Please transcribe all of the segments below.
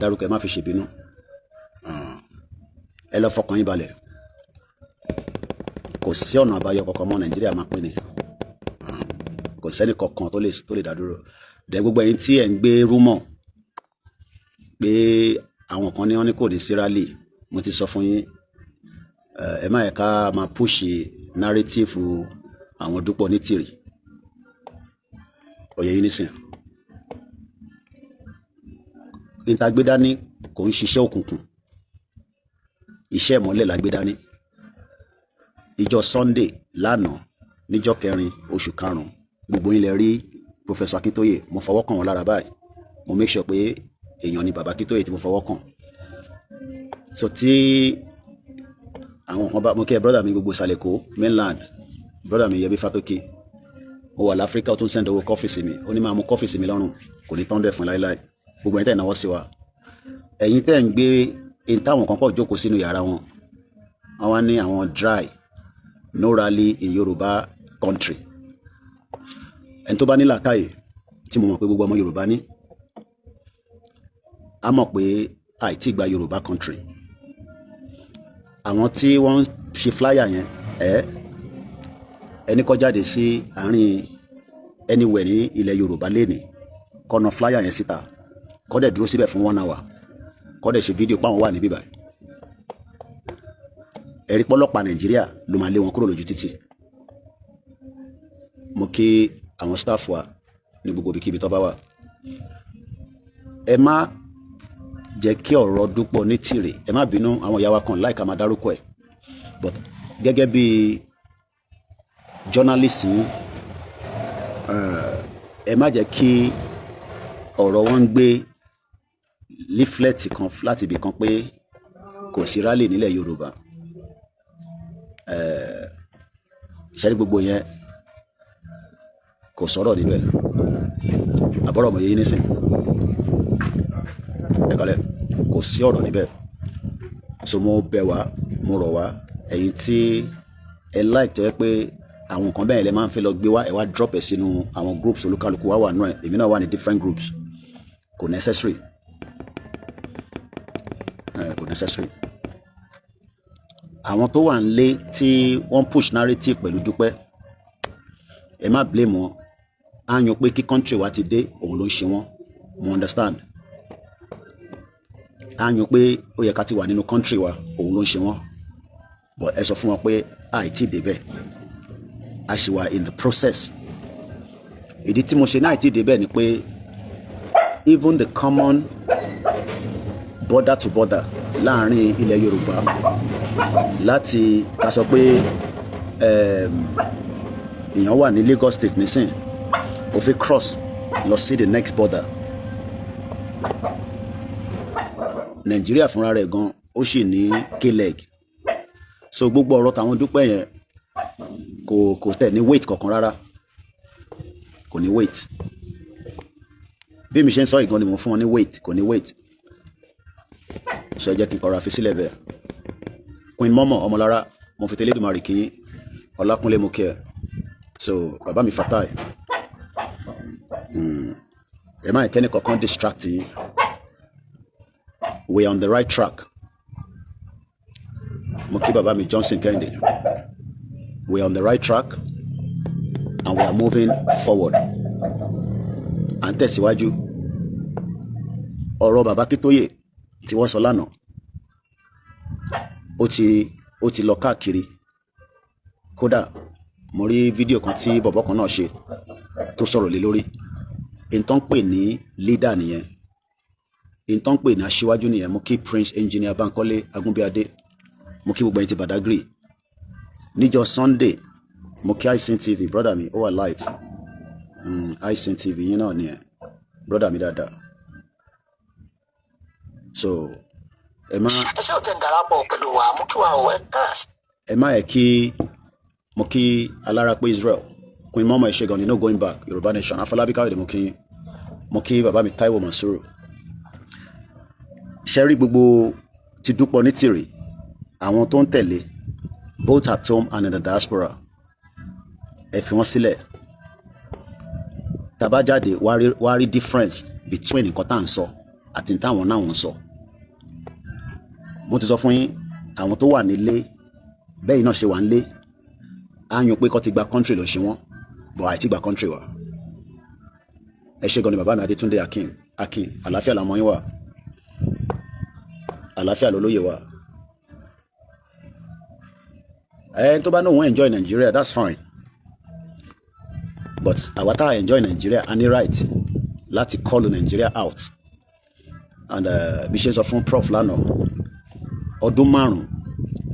dárúkọ ẹ má fi ṣèbínú, ẹ lọ fọkàn yín balẹ̀, kò sí ọ̀nà àbáyọ kankan mọ́, Nàìjíríà máa pín ni, kò sẹ́ni kankan tó lè dá dúró. Dẹ̀ gbogbo ẹ̀yin tí ẹ̀ ń gbé rúmọ̀ pé àwọn kan ní wọ́n ní kò ní sí rally, mo ti sọ fún yín, ẹ má yẹ ká máa púṣì nárétífù àwọn Dúpọ̀ Onítìrì, òye yín nísìn. Níta gbé dání kò ń ṣiṣẹ́ òkùnkùn, iṣẹ́ ìmọ́lẹ̀ la gbé dání. Ìjọ Sunday lánàá níjọ́ 4 oṣù 5 gbogbo yín lè rí Professor Akintoye, mo fọwọ́ kàn wọ́n lára báyìí, mo make sure pé èèyàn ni bàbá Akintoye tí mo fọwọ́ kàn. So tí àwọn kan bá, mo kí ẹ brother mi gbogbo Saleko mainland, brother mi Yẹbi Fatoke, mo wà láfíríkà ó tún send owó kọfí sí mi, ó ní máa mú kọfí sí mi lọ́rùn, kò ní tán bẹ́ẹ̀ fún láíláí. Gbogbo ẹ̀yin tẹ́ ìnáwó sí wa, ẹ̀yin tẹ́ ń gbé ẹ̀yin táwọn kan pọ̀ jókòó sínú yàrá wọn, wọ́n wá ní àwọn dry no rally in Yoruba country. Ẹni tó bá ní làákàyè tí mo mọ̀ pé gbogbo ọmọ Yorùbá ní, a mọ̀ pé àìtí gba Yorùbá country. Àwọn tí wọ́n ṣe flyer yẹn ẹni kó jáde sí àárín anywhere ní ilẹ̀ Yorùbá lẹ́ni kọ́nà flyer yẹn síta, kó dẹ̀ dúró síbẹ̀ fún 1 hour, kó dẹ̀ ṣe fídíò páwọn wà níbí báyìí. Ẹ̀rí pọ́lọ́pàá Nàìjíríà ló máa lé wọn kúrò lójú títì. Mo kí àwọn staff wa ní gbogbo ibikíbi tó bá wà, ẹ má jẹ́ kí ọ̀rọ̀ Dúpọ̀ Onítìrì, ẹ má bínú àwọn ìyá wa kan láìka máa dárúkọ ẹ̀, but gẹ́gẹ́ bí journalist ẹ má jẹ́ kí ọ̀rọ̀ wọn gbé leaflet kan láti ibì kan pé kò sí rally nílẹ̀ Yorùbá. Ṣẹ́rí gbogbo yẹn kò sọ̀rọ̀ níbẹ̀, àbọ̀rọ̀ mọ̀ yé nísìn ẹ̀kọ́lẹ̀, kò sí ọ̀rọ̀ níbẹ̀. So mo bẹ̀ wá, mo rọ̀ wá, ẹ̀yin tí ẹ like tó yẹ pé àwọn nǹkan bẹ́ẹ̀ lẹ máa ń fẹ́ lọ gbé wá, ẹ wá drop ẹ̀ sínú àwọn groups olúkálùkù wá wà nù ẹ̀, èmi náà wà ní different groups, kò necessary, kò necessary. Àwọn tó wà nílé tí wọ́n push narrative pẹ̀lú Dúpẹ́, ẹ má blame wọn, á yan pé kí country wa ti dé òun ló ń ṣe wọ́n, mo understand. Á yan pé ó yẹ ká ti wà nínú country wa òun ló ń ṣe wọ́n, but ẹ sọ fún wọn pé àìtí débẹ̀, a ṣì wà in the process. Ìdí tí mo ṣe ní àìtí débẹ̀ ni pé even the common border to border láàrin ilẹ̀ Yorùbá, láti ká sọ pé èèyàn wà ní Lagos State nísìn, ó fi cross lọ sí the next border, Nàìjíríà fúnra rẹ̀ gan ó sì ní k-leg. So gbogbo ọ̀rọ̀ tàwọn Dúpẹ́ yẹn kò tẹ̀ ní weight kankan rárá, kò ní weight. Bí mi ṣe ń sọ ìgan ni mo fún wọn ní weight, kò ní weight. So ẹ jẹ́ kí n kọra fi sílẹ̀ bẹ́ẹ̀. Queen Momo Ọmọlára, mo fi tẹ́lẹ̀ dùmarì kí Ọlákúnlé mo kí ẹ. So bàbá mi Fatai, ẹ má ìkẹ́ni kankan distract yín, we are on the right track. Mo kí bàbá mi Johnson Kẹ́hìndé, we are on the right track and we are moving forward. À ń tẹ̀síwájú. Ọ̀rọ̀ bàbá Akintoye tí wọ́n sọ lánàá, ó ti lọ káàkiri. Kódà mo rí fídíò kan tí bọ̀bọ̀ kan náà ṣe tó sọ̀rọ̀ lé lórí. Ìtàn pè ní leader nìyẹn, ìtàn pè ní aṣíwájú nìyẹn. Mo kí Prince Engineer Bankole Agunbíadé, mo kí gbogbo ẹ̀yin ti Badagry. Níjọ́ Sunday mo kí iSyn TV, brother mi ó wà live, iSyn TV yín náà nìyẹn, brother mi dáadáa. So ẹ má yẹ kí mo kí alára pé Israel, Queen Momo Ẹ̀ṣẹ̀gan ni no going back, Yorùbá Nation, Afọlábí Káyọ̀dé mo kí bàbá mi Táíwò Mansuru. Ṣẹ́rí gbogbo ti Dúpọ̀ Onítìrì, àwọn tó ń tẹ̀lé both at home and in the diaspora, ẹ fi wọ́n sílẹ̀. Tá bá jáde wá rí difference between nǹkan tá à ń sọ àti táwọn náà wọ́n sọ. Mo ti sọ fún yín àwọn tó wà nílé bẹ́ẹ̀ náà ṣe wà nílé á yan pé kó ti gba country lọ ṣe wọ́n bọ̀ àìtí gba country wa. Ẹ ṣé gan ni bàbá mi Adétúndé Akin àlàáfíà làmọ́ yín wà, àlàáfíà lolóyè wa. Tó bá náà wọ́n enjoy Nigeria, that's fine, but àwa tá enjoy Nigeria a ní right láti call Nigeria out. And bí ṣe sọ fún prof lánàá, ọdún 5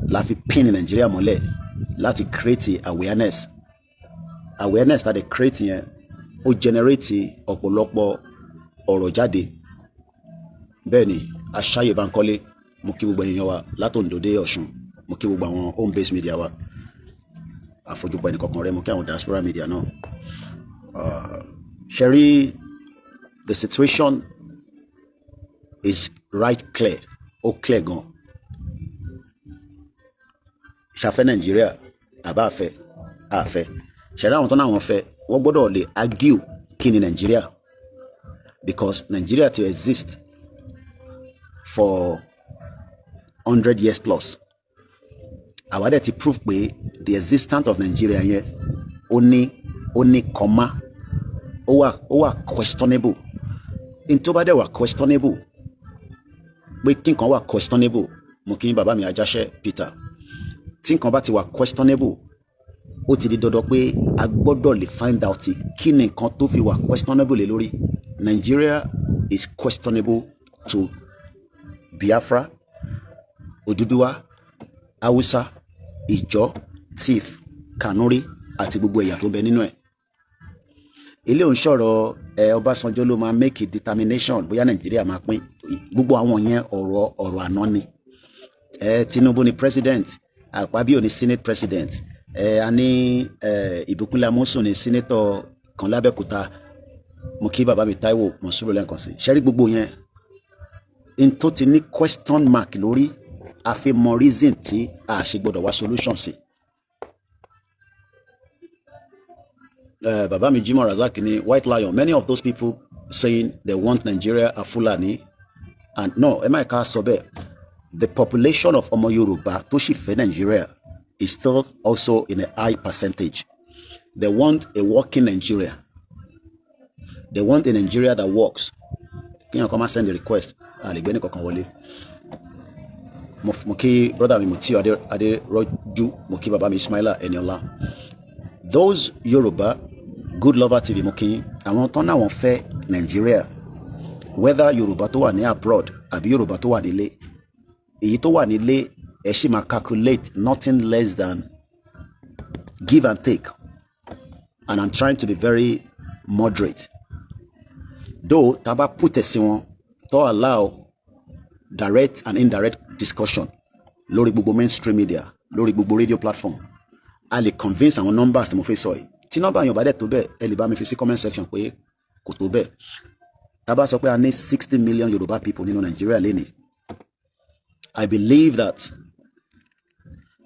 la fi pin Nigeria mọ́lẹ̀ láti create awareness that they create yẹn ó generate ọ̀pọ̀lọpọ̀ ọ̀rọ̀ jáde. Bẹ́ẹ̀ ni Aṣáyé Bankole, mo kí gbogbo èèyàn wa látòǹdó dé Ọ̀ṣun, mo kí gbogbo àwọn home based media wa, àfojúpa ẹnì kọ̀ọ̀kan rẹ, mo kí àwọn diaspora media náà. Sherry, the situation is right clear, ó clear gan. Ṣàfẹ́ Nàìjíríà àbá àfẹ́ ṣẹ̀rí àwọn tó náà wọ́n fẹ́ wọ́n gbọ́dọ̀ lè argue kí ni Nàìjíríà, because Nigeria to exist for 100 years plus. Àwa dẹ̀ ti prove pé the existence of Nigeria yẹn ó ní comma, ó wà questionable. In tó bá dẹ̀ wà questionable, pé kí nǹkan wà questionable, mo kí bàbá mi Ajáṣẹ́ Peter, tí nǹkan bá ti wà questionable ó ti di dandan pé a gbọ́dọ̀ lè find out kí ni nǹkan tó fi wà questionable lé lórí. Nigeria is questionable to Biafra, Odùduwà, Hausa, Ìjọ, Tiv, Kanuri àti gbogbo ẹ̀yà tó bẹ nínú ẹ̀. Ilé òun sọ̀rọ̀ Ọbásanjọ́ ló máa make a determination bóyá Nigeria máa pín. Gbogbo àwọn yẹn ọ̀rọ̀ àná ni. Tinubu ni president, Akpabio ni senate president, a ní Ìbíkúnlé Amósùn ni senator kan l'Ábẹ́òkúta, mo kí bàbá mi Táíwò Mọ̀súrù lẹ́ǹkan sí. Ṣẹ́rí gbogbo yẹn in tó ti ní question mark lórí, a fi mọ reason tí a ṣe gbọ́dọ̀ wá solution sí. Bàbá mi Jimoh Razak ni White Lion, many of those people saying they want Nigeria are Fulani, and no, ẹ má ká sọ bẹ́ẹ̀. The population of Ọmọ Yorùbá tó sì fẹ́ Nigeria is still also in a high percentage. They want a working Nigeria. They want a Nigeria that works. Kí yàn kọ́ máa send a request, àlègbé ní kankan wọlé. Mo kí brother mi Mutiu Adérọ́jú, mo kí bàbá mi Ismaila Eniola. Those Yoruba, Good Lover TV, mo kí àwọn tán náà wọ́n fẹ́ Nigeria, whether Yoruba tó wà ní abroad àbí Yoruba tó wà nílé. Èyí tó wà nílé ẹ ṣì máa calculate nothing less than give and take, and I'm trying to be very moderate. Though taba put sí wọn tó allow direct and indirect discussion lórí gbogbo mainstream media, lórí gbogbo radio platform, a lè convince àwọn numbers tí mo fẹ́ sọ yìí. Tí nọ́mbà yẹn ò bá dẹ̀ tó bẹ́ẹ̀, ẹ lè bá mi fi sí comment section pé kò tó bẹ́ẹ̀. Taba sọ pé a ní 60 million Yoruba people nínú Nigeria lénìí. I believe that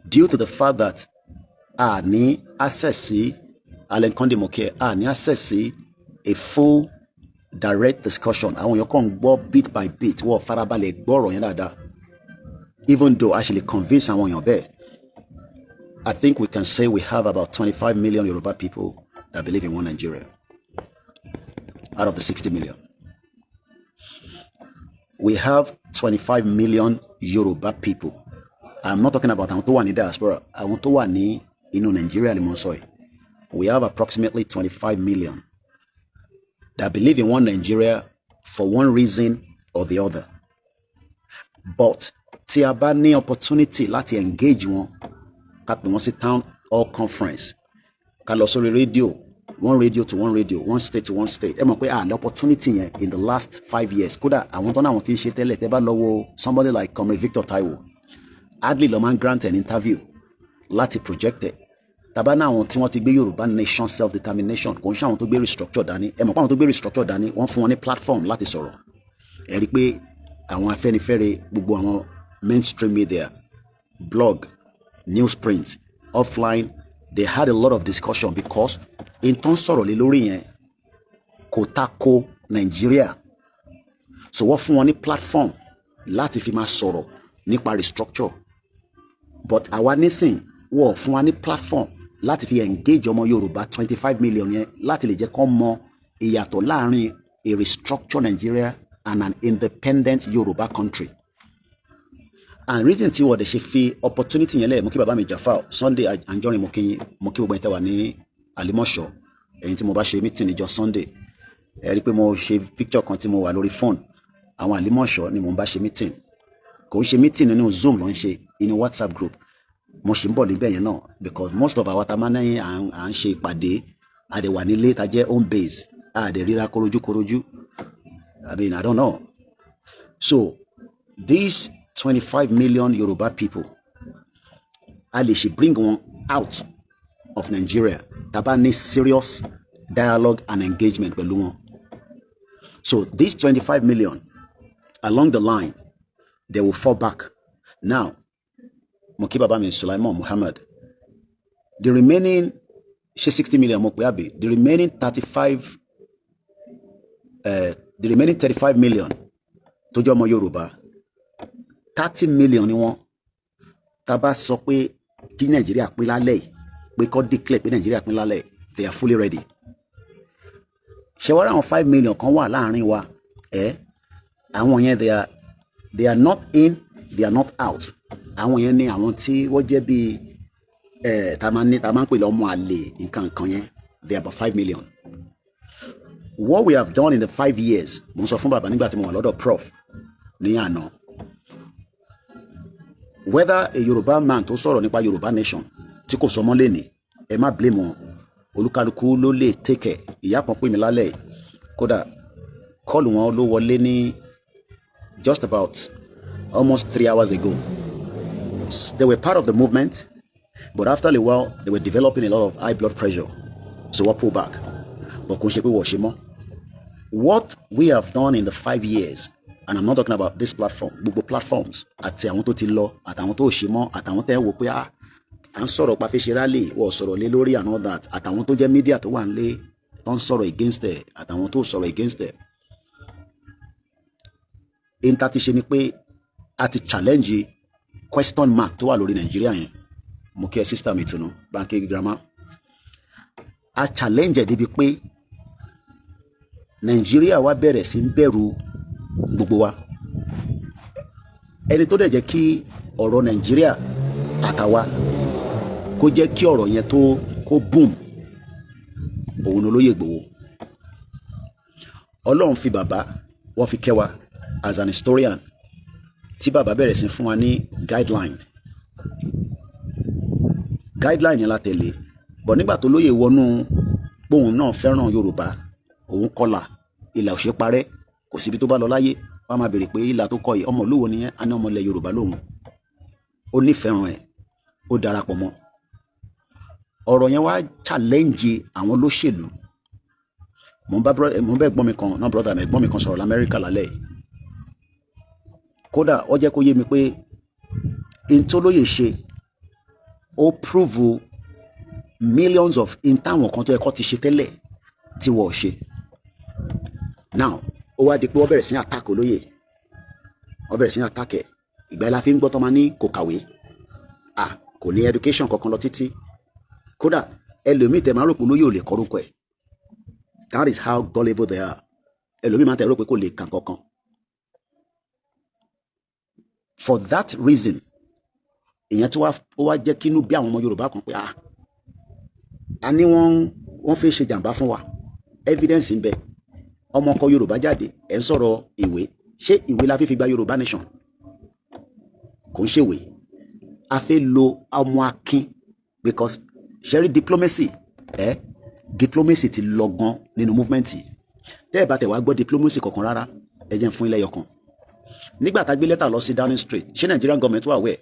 due to the fact that a ní access sí Allen Conde Moke, a ní access sí a full direct discussion, àwọn èèyàn kàn gbọ́ bit by bit, wọ́n farabalẹ̀ gbọ́rọ̀ yẹn dáadáa. Even though actually convince àwọn èèyàn bẹ́ẹ̀, I think we can say we have about 25 million Yoruba people that believe in one Nigeria out of the 60 million. We have 25 million Yoruba people. I'm not talking about àwọn tó wà ní diaspora, àwọn tó wà ní inú Nigeria ni mo sọ yìí. We have approximately 25 million that believe in one Nigeria for one reason or the other. But tí a bá ní opportunity láti engage wọn, ká pè wọ́n sí town hall conference, ká lọ sórí radio, one radio to one radio, one state to one state. Ẹ mọ̀ pé the opportunity yẹn in the last 5 years, kódà àwọn tó náà wọ́n ti ń ṣe tẹ́lẹ̀, tẹ́ bá lọ wo somebody like Comrade Victor Taiwo, hardly lọ máa ń grant an interview láti project ẹ̀. Tàbá náà àwọn tí wọ́n ti gbé Yorùbá nation self determination, kò ń ṣe àwọn tó gbé restructure dání. Ẹ mọ̀ pé àwọn tó gbé restructure dání, wọ́n fún wọn ní platform láti sọ̀rọ̀. Ẹ rí pé àwọn Afẹ́nifẹ́re, gbogbo àwọn mainstream media, blog, newsprint, offline, they had a lot of discussion because in tó ń sọ̀rọ̀ lé lórí yẹn kò tako Nigeria. so wọ́n fún wọn ní platform láti fi máa sọ̀rọ̀ nípa restructure, but àwa nísìn wọ́n fún wa ní platform láti fi engage ọmọ Yorùbá 25 million yẹn láti lè jẹ́ kó mọ ìyàtọ̀ láàrin a restructured Nigeria and an independent Yoruba country. And reason tí wọ́n dẹ̀ ṣe fi opportunity yẹn lẹ̀, mo kí bàbá mi Jafar Sunday Anjorin, mo kí gbogbo ẹ̀yin tẹ́ wà ní Àlímọ̀ṣọ́, ẹ̀yin tí mo bá ṣe meeting níjọ́ Sunday, ẹ rí pé mo ṣe picture kan tí mo wà lórí phone, àwọn Àlímọ̀ṣọ́ ni mo ń bá ṣe meeting, kò ń ṣe meeting nínú Zoom ló ń ṣe, inú WhatsApp group. Mo ṣì ń bọ̀ níbẹ̀ yẹn náà because most of our tamánẹ́yìn à ń ṣe ìpàdé, àdẹ̀wà nílé ta jẹ́ home base, àdẹ̀ ríra korojúkorojú. I mean, I don't know. So these 25 million Yoruba people, Ali should bring one out of Nigeria. Taba needs serious dialogue and engagement with wọn. So these 25 million, along the line, they will fall back. Now, Moki Babami Sulaiman Muhammad, the remaining 60 million Mokweabi, the remaining 35 million tó jẹ́ ọmọ Yorùbá, 30 million ni wọ́n. Tá bá sọ pé kí Nàìjíríà pín lálẹ́, pé kó declare pé Nàìjíríà pín lálẹ́, they are fully ready. Ṣé wá àwọn 5 million kan wà láàrin wa, àwọn yẹn they are not in, they are not out. Àwọn yẹn ni àwọn tí wọ́n jẹ́ bí tá máa ń pè lọ́mọ àlè nǹkan yẹn, they are about 5 million. What we have done in the 5 years, mo sọ fún bàbá nígbà tí mo wà lọ́dọ̀ prof ní àná, whether a Yoruba man tó sọ̀rọ̀ nípa Yoruba nation tí kò sọmọ́ lẹ́ni, ẹ má blame wọn, olúkálukú ló lè take it. Ìyá kan pè mí lálẹ́, kódà kọ́ọ̀lù wọn ló wọlé ní just about almost 3 hours ago. They were part of the movement, but after a while they were developing a lot of high blood pressure, so we pull back. But kò ṣe pé wọ́n ṣe mọ́. What we have done in the 5 years, and I'm not talking about this platform, gbogbo platforms, àti àwọn tó ti lọ, àtàwọn tó ṣe mọ́, àtàwọn tẹ́ wò pé à ń sọ̀rọ̀ pa fẹ́ ṣe rally, wọ́n sọ̀rọ̀ lé lórí and all that, àtàwọn tó jẹ́ media tó wà nílé tó ń sọ̀rọ̀ against ẹ̀, àtàwọn tó sọ̀rọ̀ against ẹ̀. Ìta ti ṣe ni pé a ti challenge question mark tó wà lórí Nàìjíríà yẹn. Mo kí ẹ sister mi Tunu, Banki Grandma. A challenge ẹ̀ débi pé Nàìjíríà wá bẹ̀rẹ̀ sí ń bẹ̀rù gbogbo wa. Ẹni tó dẹ̀ jẹ́ kí ọ̀rọ̀ Nàìjíríà àtàwa kó jẹ́ kí ọ̀rọ̀ yẹn tó kó boom, òun Olóyè Ìgbòho. Ọlọ́run fi bàbá, wọ́n fi kẹ́ wa as an historian, tí bàbá bẹ̀rẹ̀ sí fún wa ní guideline yẹn la tẹ̀lé. Bọ̀ nígbà tó lóye wọnú póun náà fẹ́ràn Yorùbá, òun kọlà, ìlà òṣè parẹ́, kò síbi tó bá lọ láyé wọ́n máa béèrè pé ìlà tó kọ yìí ọmọ olówó nìyẹn, á ní ọmọ ilẹ̀ Yorùbá lòun. Ó nífẹ̀ràn ẹ̀, ó darapọ̀ mọ́. Ọ̀rọ̀ yẹn wá challenge àwọn olóṣèlú. Mo ń bá ẹ̀gbọ́n mi kan, náà brother mi, ẹ̀gbọ́n mi kan sọ̀rọ̀ l'Amẹ́ríkà lálẹ́. Kódà ó jẹ́ kó yé mi pé in tó lóye ṣe, ó prove millions of in táwọn kan tó yẹ kó ti ṣe tẹ́lẹ̀ tí wọ́n ṣe. Now ó wá di pé wọ́n bẹ̀rẹ̀ sí ní attack olóyè, wọ́n bẹ̀rẹ̀ sí ní attack ẹ̀. Ìgbà yẹn la fi ń gbọ́ tó máa ní kò kàwé, kò ní education kankan lọ títí. Kódà ẹlòmíì tẹ̀ máa rò pé olóyè ò lè kọ́rúkọ ẹ̀. That is how gullible they are. Ẹlòmíì máa tẹ̀ rò pé kò lè kàn kankan. For that reason, ìyẹn tó wá jẹ́ kínú bí àwọn ọmọ Yorùbá kan pé a ní wọ́n fẹ́ ṣe jàǹbá fún wa. Evidence ń bẹ. Ọmọ ọkọ Yorùbá jáde, ẹ̀ ń sọ̀rọ̀ ìwé. Ṣé ìwé la fi gba Yorùbá nation? Kò ń ṣèwé. A fẹ́ lo ọmọ akin because ṣẹ́rí diplomacy ti lọ gan nínú movement yìí. Tẹ́ ẹ̀ bá tẹ̀ wá gbọ́ diplomacy kankan rárá, ẹ jẹ́ n fún ilé ẹyọkan. Nígbà tá gbé lẹ́tà lọ sí Downing Street, ṣé Nigerian government wà wẹ̀?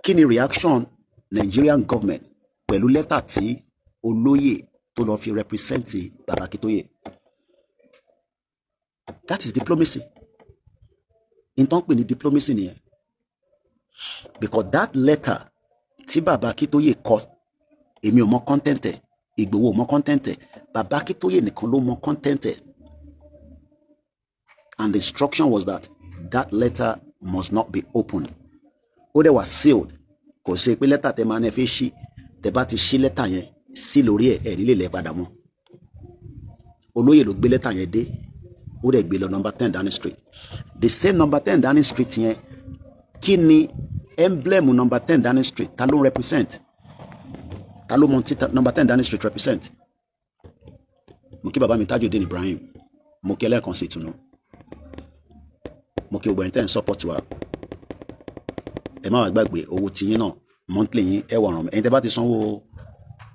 Kí ni reaction Nigerian government pẹ̀lú lẹ́tà tí olóyè tó lọ fi represent Baba Akintoye? That is diplomacy. In tó ń pè ní diplomacy nìyẹn. Because that letter tí Baba Akintoye kọ, èmi ò mọ content ẹ̀, Ìgbòho ò mọ content ẹ̀, Baba Akintoye nìkan ló mọ content ẹ̀. and the instruction was that that letter must not be opened. Ó dẹ̀ wá sealed. Kò ṣe pé lẹ́tà tẹ máa ní ẹ fẹ́ ṣí, tẹ bá ti ṣí lẹ́tà yẹn sí lórí ẹ̀ nílé lẹ́ padà mọ́. Olóyè ló gbé lẹ́tà yẹn dé, ó dẹ̀ gbé lọ number 10 Downing Street. The same number 10 Downing Street yẹn, kí ni emblem number 10 Downing Street ta ló ń represent? Ta ló mọ tí number 10 Downing Street represent? Mo kí bàbá mi Tajudeen Ibrahim, mo kí ẹlẹ́ẹ̀kan sí ìtùnú, mo kí gbogbo ẹ̀yin tẹ́ ń support wa. Ẹ má wá gbàgbé owó tiyín náà monthly yín ẹ wà ràn mí. Ẹ̀yin tẹ́ bá ti sanwó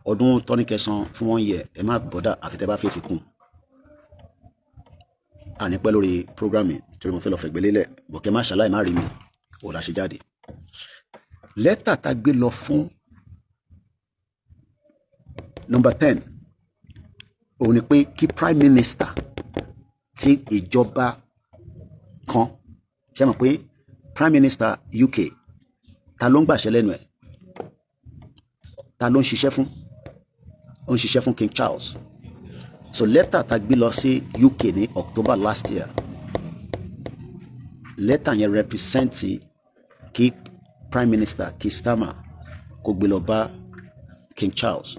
ọdún tọ́ní kẹsàn fún 1 year, ẹ má bọ́dà àfi tẹ́ bá fẹ́ fi kún. Àní pẹ́ lórí programme torí mo fẹ́ lọ fẹ̀gbẹ́ lélẹ̀, bọ̀kẹ́ má ṣàlàyé má rí mi ò la ṣe jáde. Lẹ́tà tá gbé lọ fún number 10 òun ni pé kí prime minister tí ìjọba kan, ṣe mọ̀ pé prime minister UK ta ló ń gbàṣẹ lẹ́nu ẹ̀, ta ló ń ṣiṣẹ́ fún? Ó ń ṣiṣẹ́ fún King Charles. So lẹ́tà tá gbé lọ sí UK ní October last year, lẹ́tà yẹn represent kí prime minister Keir Starmer kó gbé lọ bá King Charles,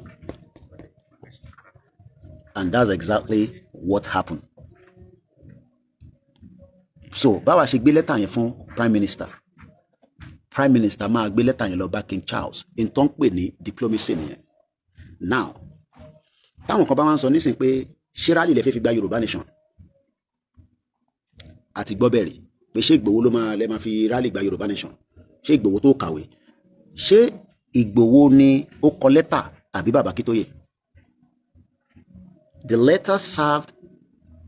and that's exactly what happened. So báwa ṣe gbé lẹ́tà yẹn fún prime minister máa gbé lẹ́tà yẹn lọ bá King Charles, in tó ń pè ní diplomacy nìyẹn. Now táwọn kan bá wá ń sọ nísìnyí pé ṣé rally lè fẹ́ fi gba Yorùbá nation, àti gbọ́ bẹ̀rẹ̀ pé ṣé Ìgbòho ló máa lẹ́ máa fi rally gba Yorùbá nation, ṣé Ìgbòho tó kàwé, ṣé Ìgbòho ni ó kọ lẹ́tà àbí bàbá Akíntóyè? The letter served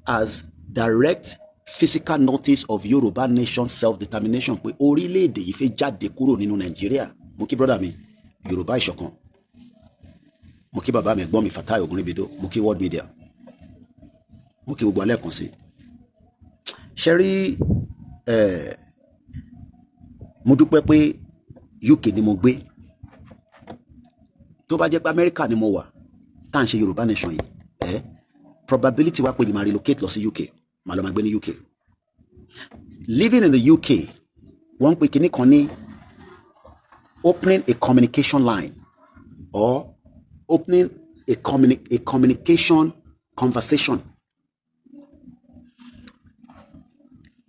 as direct physical notice of Yoruba nation self-determination, pé orílẹ̀-èdè yìí fẹ́ jáde kúrò nínú Nàìjíríà. Mo kí brother mi Yorùbá ìṣọ̀kan, mo kí bàbá mi ẹ̀gbọ́n mi Fatai Ogunribido, mo kí world media, mo kí gbogbo alẹ́ kan sí. Ṣé rí mo dúpẹ́ pé UK ni mo gbé. Tó bá jẹ́ pé Amẹ́ríkà ni mo wà tá à ń ṣe Yorùbá nation yìí, probability wá pé mi máa relocate lọ sí UK, màá lọ máa gbé ní UK. Living in the UK, wọ́n ń pè kíní kan ní opening a communication line or opening a communication conversation.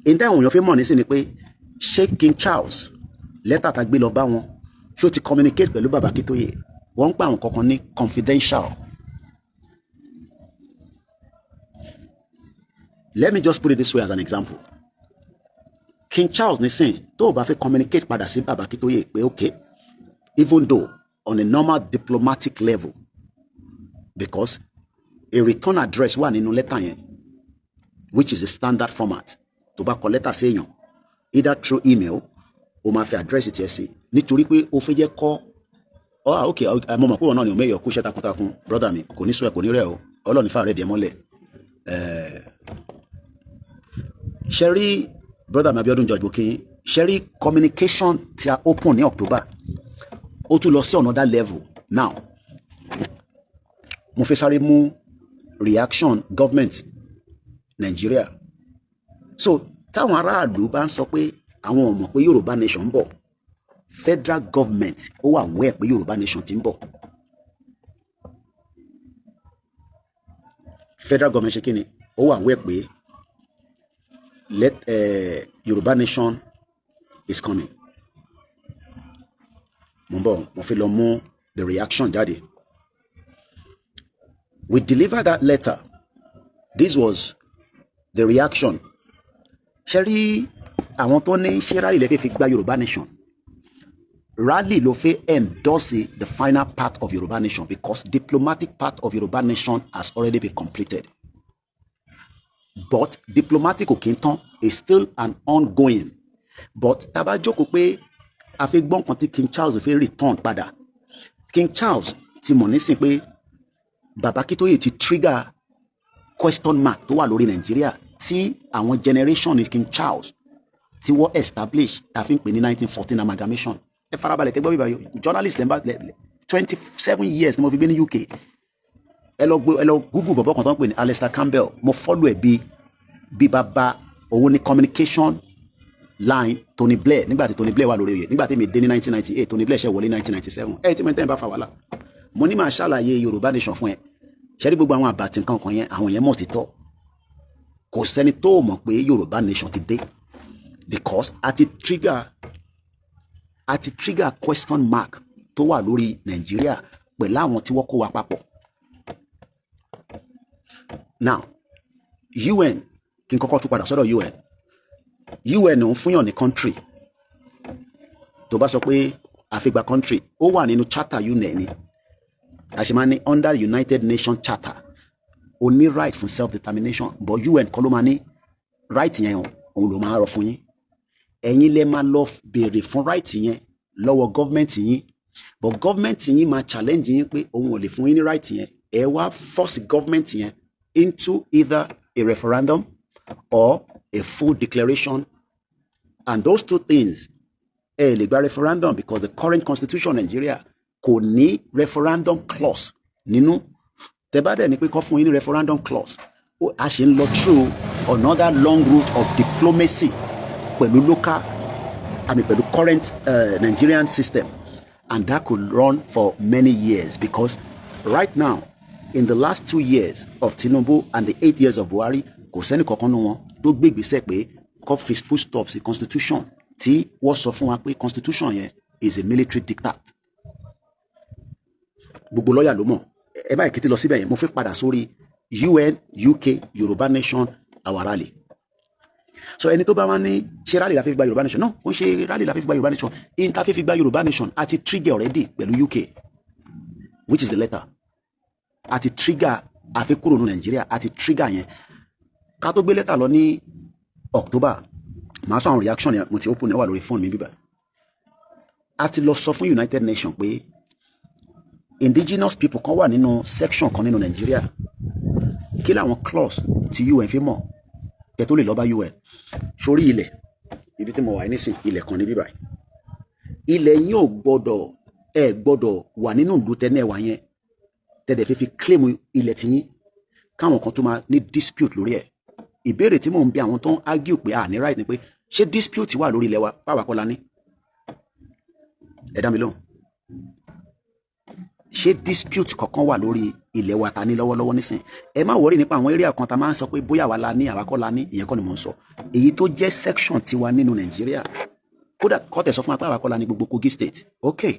In that one, your fẹ́ mọ̀ ní sí ni pé ṣé King Charles lẹ́tà tá gbé lọ bá wọn ṣó ti communicate pẹ̀lú bàbá Akíntóyè? Wọ́n ń pa àwọn kankan ní confidential. Let me just put it this way as an example. King Charles nísìn tó o bá fẹ́ communicate padà sí bàbá Akíntóyè pé okay, even though on a normal diplomatic level, because a return address wà nínú lẹ́tà yẹn, which is the standard format. Tó bá kọ lẹ́tà sí èèyàn either through email o máa fi address tiẹ̀ sí, nítorí pé o fẹ́ jẹ́ kọ́ okay, mo mọ̀ pé wọn náà ni o mẹ́yọ̀ kú iṣẹ́ takuntakun brother mi, kò ní sọ ẹ̀ kò ní rẹ̀ o, ọlọ́ọ̀ni fà rẹ̀ díẹ̀ mọ́lẹ̀. Ṣé rí brother mi Abiodun George Bokin, ṣé rí communication tí a open ní October ó tún lọ sí another level. Now mo fẹ́ sáré mú reaction government Nigeria. So táwọn aráàlú bá ń sọ pé àwọn ò mọ̀ pé Yorùbá nation ń bọ̀, federal government ó wà aware pé Yorùbá nation ti ń bọ̀. Federal government ṣe kí ni? Ó wà aware pé Yorùbá nation is coming. Mo ń bọ̀, mo fi lọ mú the reaction jáde. We delivered that letter. This was the reaction. Ṣé rí àwọn tó ní ṣé rally lè fẹ́ fi gba Yorùbá nation, rally ló fẹ́ endorse the final part of Yorùbá nation, because diplomatic part of Yorùbá nation has already been completed. But diplomatic Okintan is still an ongoing. But tá bá jókòó pé a fẹ́ gbọ́n kan tí King Charles fẹ́ return padà. King Charles ti mọ̀ nísìn pé bàbá Akíntóyè ti trigger question mark tó wà lórí Nàìjíríà tí àwọn generation ní King Charles tí wọ́n establish tá fi ń pè ní 1914 amalgamation. Ẹ farabalẹ̀ kẹ́gbọ́ bíbá yóò journalist lẹ́mbà 27 years ni mo fi gbé ní UK. Ẹ lọ Google bọ̀bọ̀ kan tó ń pè ní Alistair Campbell, mo follow ẹ̀ bí bàbá òun ni communication line Tony Blair nígbà tí Tony Blair wà lórí oyè nígbà tí mi dé ní 1998 Tony Blair ṣe wọlé 1997 ẹ tí mo tẹ́ ń bá fa wàhálà mo ní máa ṣàlàyé Yorùbá nation fún ẹ ṣẹ́rí gbogbo àwọn àbàtì nǹkan kan yẹn àwọn yẹn mọ̀ ti tọ́ kò sẹ́ni tó mọ̀ pé Yorùbá nation ti dé because a ti trigger question mark tó wà lórí Nàìjíríà pẹ̀lú àwọn tí wọ́n kó wa papọ̀. Now UN kí n kọ́kọ́ tún padà sọ́dọ̀ UN ń fúnyàn ní country tó bá sọ pé àfìgbà country ó wà nínú charter UN ni àṣemá ní under United Nations Charter ó ní right fún self determination but UN kọ́ ló máa ní right yẹn òun ló máa rọ fún yín ẹ̀yin lẹ máa lọ béèrè fún right yẹn lọ́wọ́ gọ́ọ̀mẹ̀ntì yín but gọ́ọ̀mẹ̀ntì yín máa challenge yín pé òun ò lè fún yín ní right yẹn ẹ wá force gọ́ọ̀mẹ̀ntì yẹn into either a referendum or a full declaration and those two things ẹ lè gba referendum because the current constitution Nigeria kò ní referendum clause nínú tẹ́ bá dẹ̀ ní pé kó fún yín ní referendum clause a ṣe ń lọ through another long route of diplomacy pẹ̀lú pẹ̀lú current Nigerian system and that could run for many years because right now in the last 2 years of Tinubu and the 8 years of Buhari kò sẹ́ni kankan nínú wọn tó gbé ìgbésẹ̀ pé kó fi full stop sí constitution tí wọ́n sọ fún wa pé constitution yẹn is a military dictat. Gbogbo lọ́ọ̀yà ló mọ̀ ẹ báyìí kìtì lọ síbẹ̀ yẹn mo fi padà sórí UN UK Yorùbá nation our rally. So ẹni tó bá wá ní ṣe rally la fi gba Yorùbá nation no ó ń ṣe rally la fi gba Yorùbá nation in ta fi gba Yorùbá nation àti trigger already pẹ̀lú UK which is the letter àti trigger àfikúrò ní Nàìjíríà àti trigger yẹn ká tó gbé lẹ́tà lọ ní October màá sọ àwọn reaction yẹn mo ti open ẹ wà lórí phone mi bíbá a ti lọ sọ fún United Nations pé indigenous people kan wà nínú section kan nínú Nàìjíríà kí làwọn clause tí UN fi mọ̀ kẹ́ tó lè lọ bá UN sórí ilẹ̀ ibi tí mo wà nísìn ilẹ̀ kan ní bíbá ilẹ̀ yín ò gbọ́dọ̀ wà nínú ìlú tẹ́lẹ̀ wà yẹn tẹ́lẹ̀ fífi claim ilẹ̀ tí yín káwọn kan tó máa ní dispute lórí ẹ̀ ìbéèrè tí mò ń bi àwọn tó ń argue pé ní right ni pé ṣé dispute wà lórí ilẹ̀ wa báwa kọ́ la ní ẹ dá mi lóhùn ṣé dispute kankan wà lórí ilẹ̀ wa ta ní lọ́wọ́lọ́wọ́ nísìn ẹ má wọrí nípa àwọn area kan ta máa ń sọ pé bóyá àwa la ní àwa kọ́ la ní ìyẹn kọ́ ni mò ń sọ èyí tó jẹ́ section tiwa nínú Nàìjíríà kódà kọ́tẹ̀ sọ fún wa pé àwa kọ́ la ní gbogbo Kogi state okay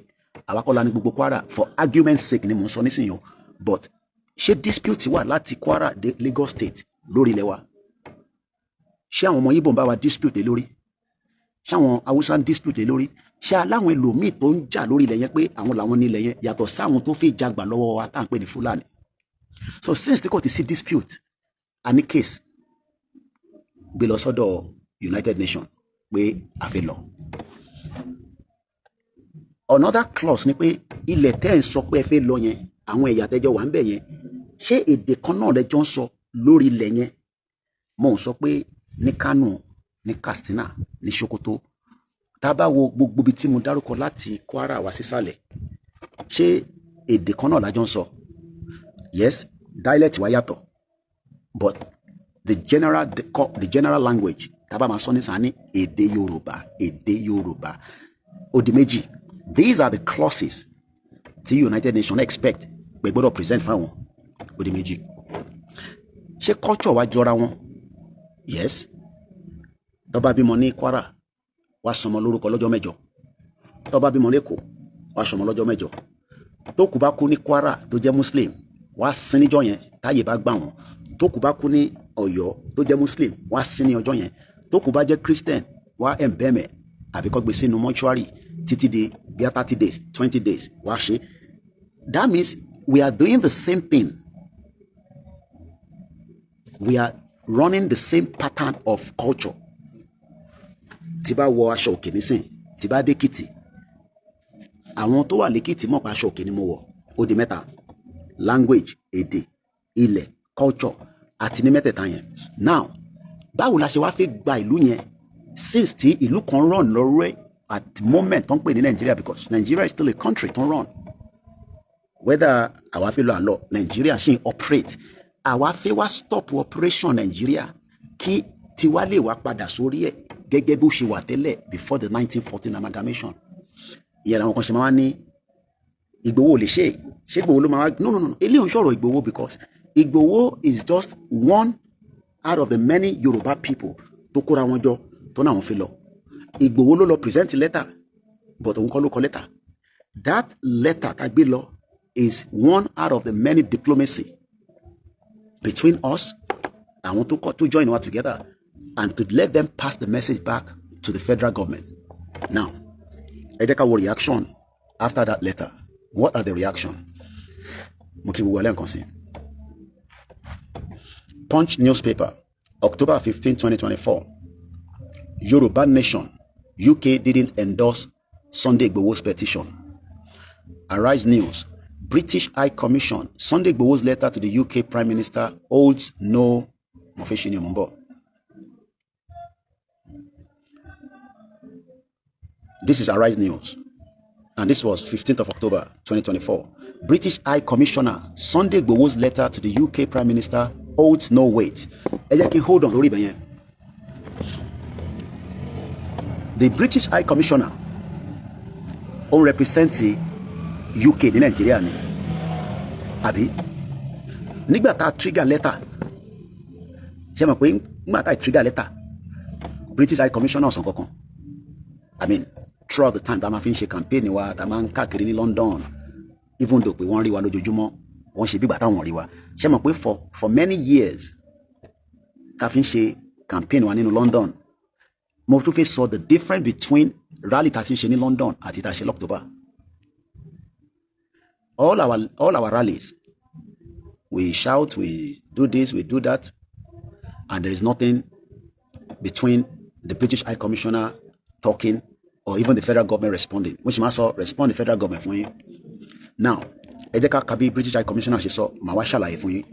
àwa kọ́ la ní gbogbo Kwara for argument sake ni mò ń sọ nísìnyí o but ṣé dispute wà láti Kwara dé Lagos state lórí ilẹ̀ wa ṣé àwọn ọmọ Ìgbò ń bá wa dispute lórí ṣé àwọn Haúsá ń dispute lórí ṣé aláwọn ẹlòmíì tó ń jà lórí ilẹ̀ yẹn pé àwọn làwọn ní ilẹ̀ yẹn yàtọ̀ sáwọn tó fi jagbà lọ́wọ́ wa tá à ń pè ní Fúlàní so since tí kò ti sí dispute a ní case gbé lọ sọ́dọ̀ United Nations pé a fẹ́ lọ another clause ni pé ilẹ̀ tẹ́ ń sọ pé ẹ fẹ́ lọ yẹn àwọn ẹ̀yà tẹ́jọ wà ń bẹ̀ yẹn ṣé èdè kan náà lẹ́jọ́ ń sọ lórí ilẹ̀ yẹn mo ń sọ pé ní Kano ní Katsina ní Sokoto tá bá wo gbogbo ibi tí mo dárúkọ láti Kwara wá sísàlẹ̀ ṣé èdè kan náà lájọ́ ń sọ yes dialect wa yàtọ̀ but the general language tá bá máa sọ nísàn ní èdè Yorùbá ó di méjì these are the clauses tí United Nations expect pé gbọ́dọ̀ present fáwọn ó di méjì ṣé culture wa jọra wọn yes tó bá bímọ ní Kwara wá sọmọ lórúkọ lọ́jọ́ mẹ́jọ tó bá bímọ lÉkòó wá sọmọ lọ́jọ́ mẹ́jọ tó kù bá kú ní Kwara tó jẹ́ Muslim wá sin níjọ́ yẹn táyè bá gbà wọ́n tó kù bá kú ní Ọ̀yọ́ tó jẹ́ Muslim wá sin ní ọjọ́ yẹn tó kù bá jẹ́ Christian wá ẹ̀ǹbẹ̀mẹ̀ àbí kó gbé sínú mọ́ṣúárì títí di bíi 30 days 20 days wá ṣe that means we are doing the same thing we are running the same pattern of culture tí bá wọ aṣọ òkè nísìn tí bá dé Èkìtì àwọn tó wà lÉkìtì mọ̀ pé aṣọ òkè ni mo wọ̀ ó di mẹ́ta language èdè ilẹ̀ culture àti ní mẹ́tẹ̀ẹ̀ta yẹn now báwo la ṣe wá fẹ́ gba ìlú yẹn since tí ìlú kan run lọ́rọ́ at the moment tó ń pè ní Nigeria because Nigeria is still a country tó ń run whether àwa fẹ́ lọ àlọ́ Nigeria ṣì ń operate àwa fẹ́ wá stop operation Nigeria kí tiwa lè wá padà sórí ẹ̀ gẹ́gẹ́ bó ṣe wà tẹ́lẹ̀ before the 1914 amalgamation. Ìyẹn làwọn kan ṣe máa wá ní Ìgbòho lè ṣe Ìgbòho ló máa wá no eléyìí ò ń sọ̀rọ̀ Ìgbòho because Ìgbòho is just one out of the many Yoruba people tó kóra wọn jọ tó náà wọn fi lọ. Ìgbòho ló lọ present letter but òun kọ́ ló kọ letter. That letter tá gbé lọ is one out of the many diplomacy between us àwọn tó kọ́ tó join wa together and to let them pass the message back to the federal government. Now, ẹ jẹ́ ká wo reaction after that letter. What are the reaction? Mo kí gbogbo ẹlẹ́nkan sí. Punch newspaper, October 15, 2024. Yoruba Nation, UK didn't endorse Sunday Igboho's petition. Arise News, British High Commission, Sunday Igboho's letter to the UK Prime Minister holds no Mofeshini Mumbo. This is Arise News, and this was 15th of October 2024. British High Commissioner, Sunday Igboho's letter to the UK Prime Minister holds no weight. Hold on, lórí ibẹ̀ yẹn. The British High Commissioner ó represent UK ní Nigeria ni. Àbí? Nígbà tá trigger letter. Ṣé mọ̀ pé nígbà tá trigger letter, British High Commissioner sọ kankan. I mean, throughout the time tá máa fi ń ṣe campaign wa, tá máa ń káàkiri ní London, even though pé wọ́n rí wa lójoojúmọ́, wọ́n ṣe bí ìgbà táwọn rí wa. Ṣé mọ̀ pé for many years tá fi ń ṣe campaign wa nínú London, mo tún fẹ́ sọ the difference between rally tá ti ń ṣe ní London àti tá ṣe l'October. All our rallies, we shout, we do this, we do that, and there is nothing between the British High Commissioner talking or even the federal government responding. Which must respond the federal government fún yín. Now, ẹ jẹ́ ká ka bí British High Commissioner ṣe sọ, màá wá ṣàlàyé fún yín.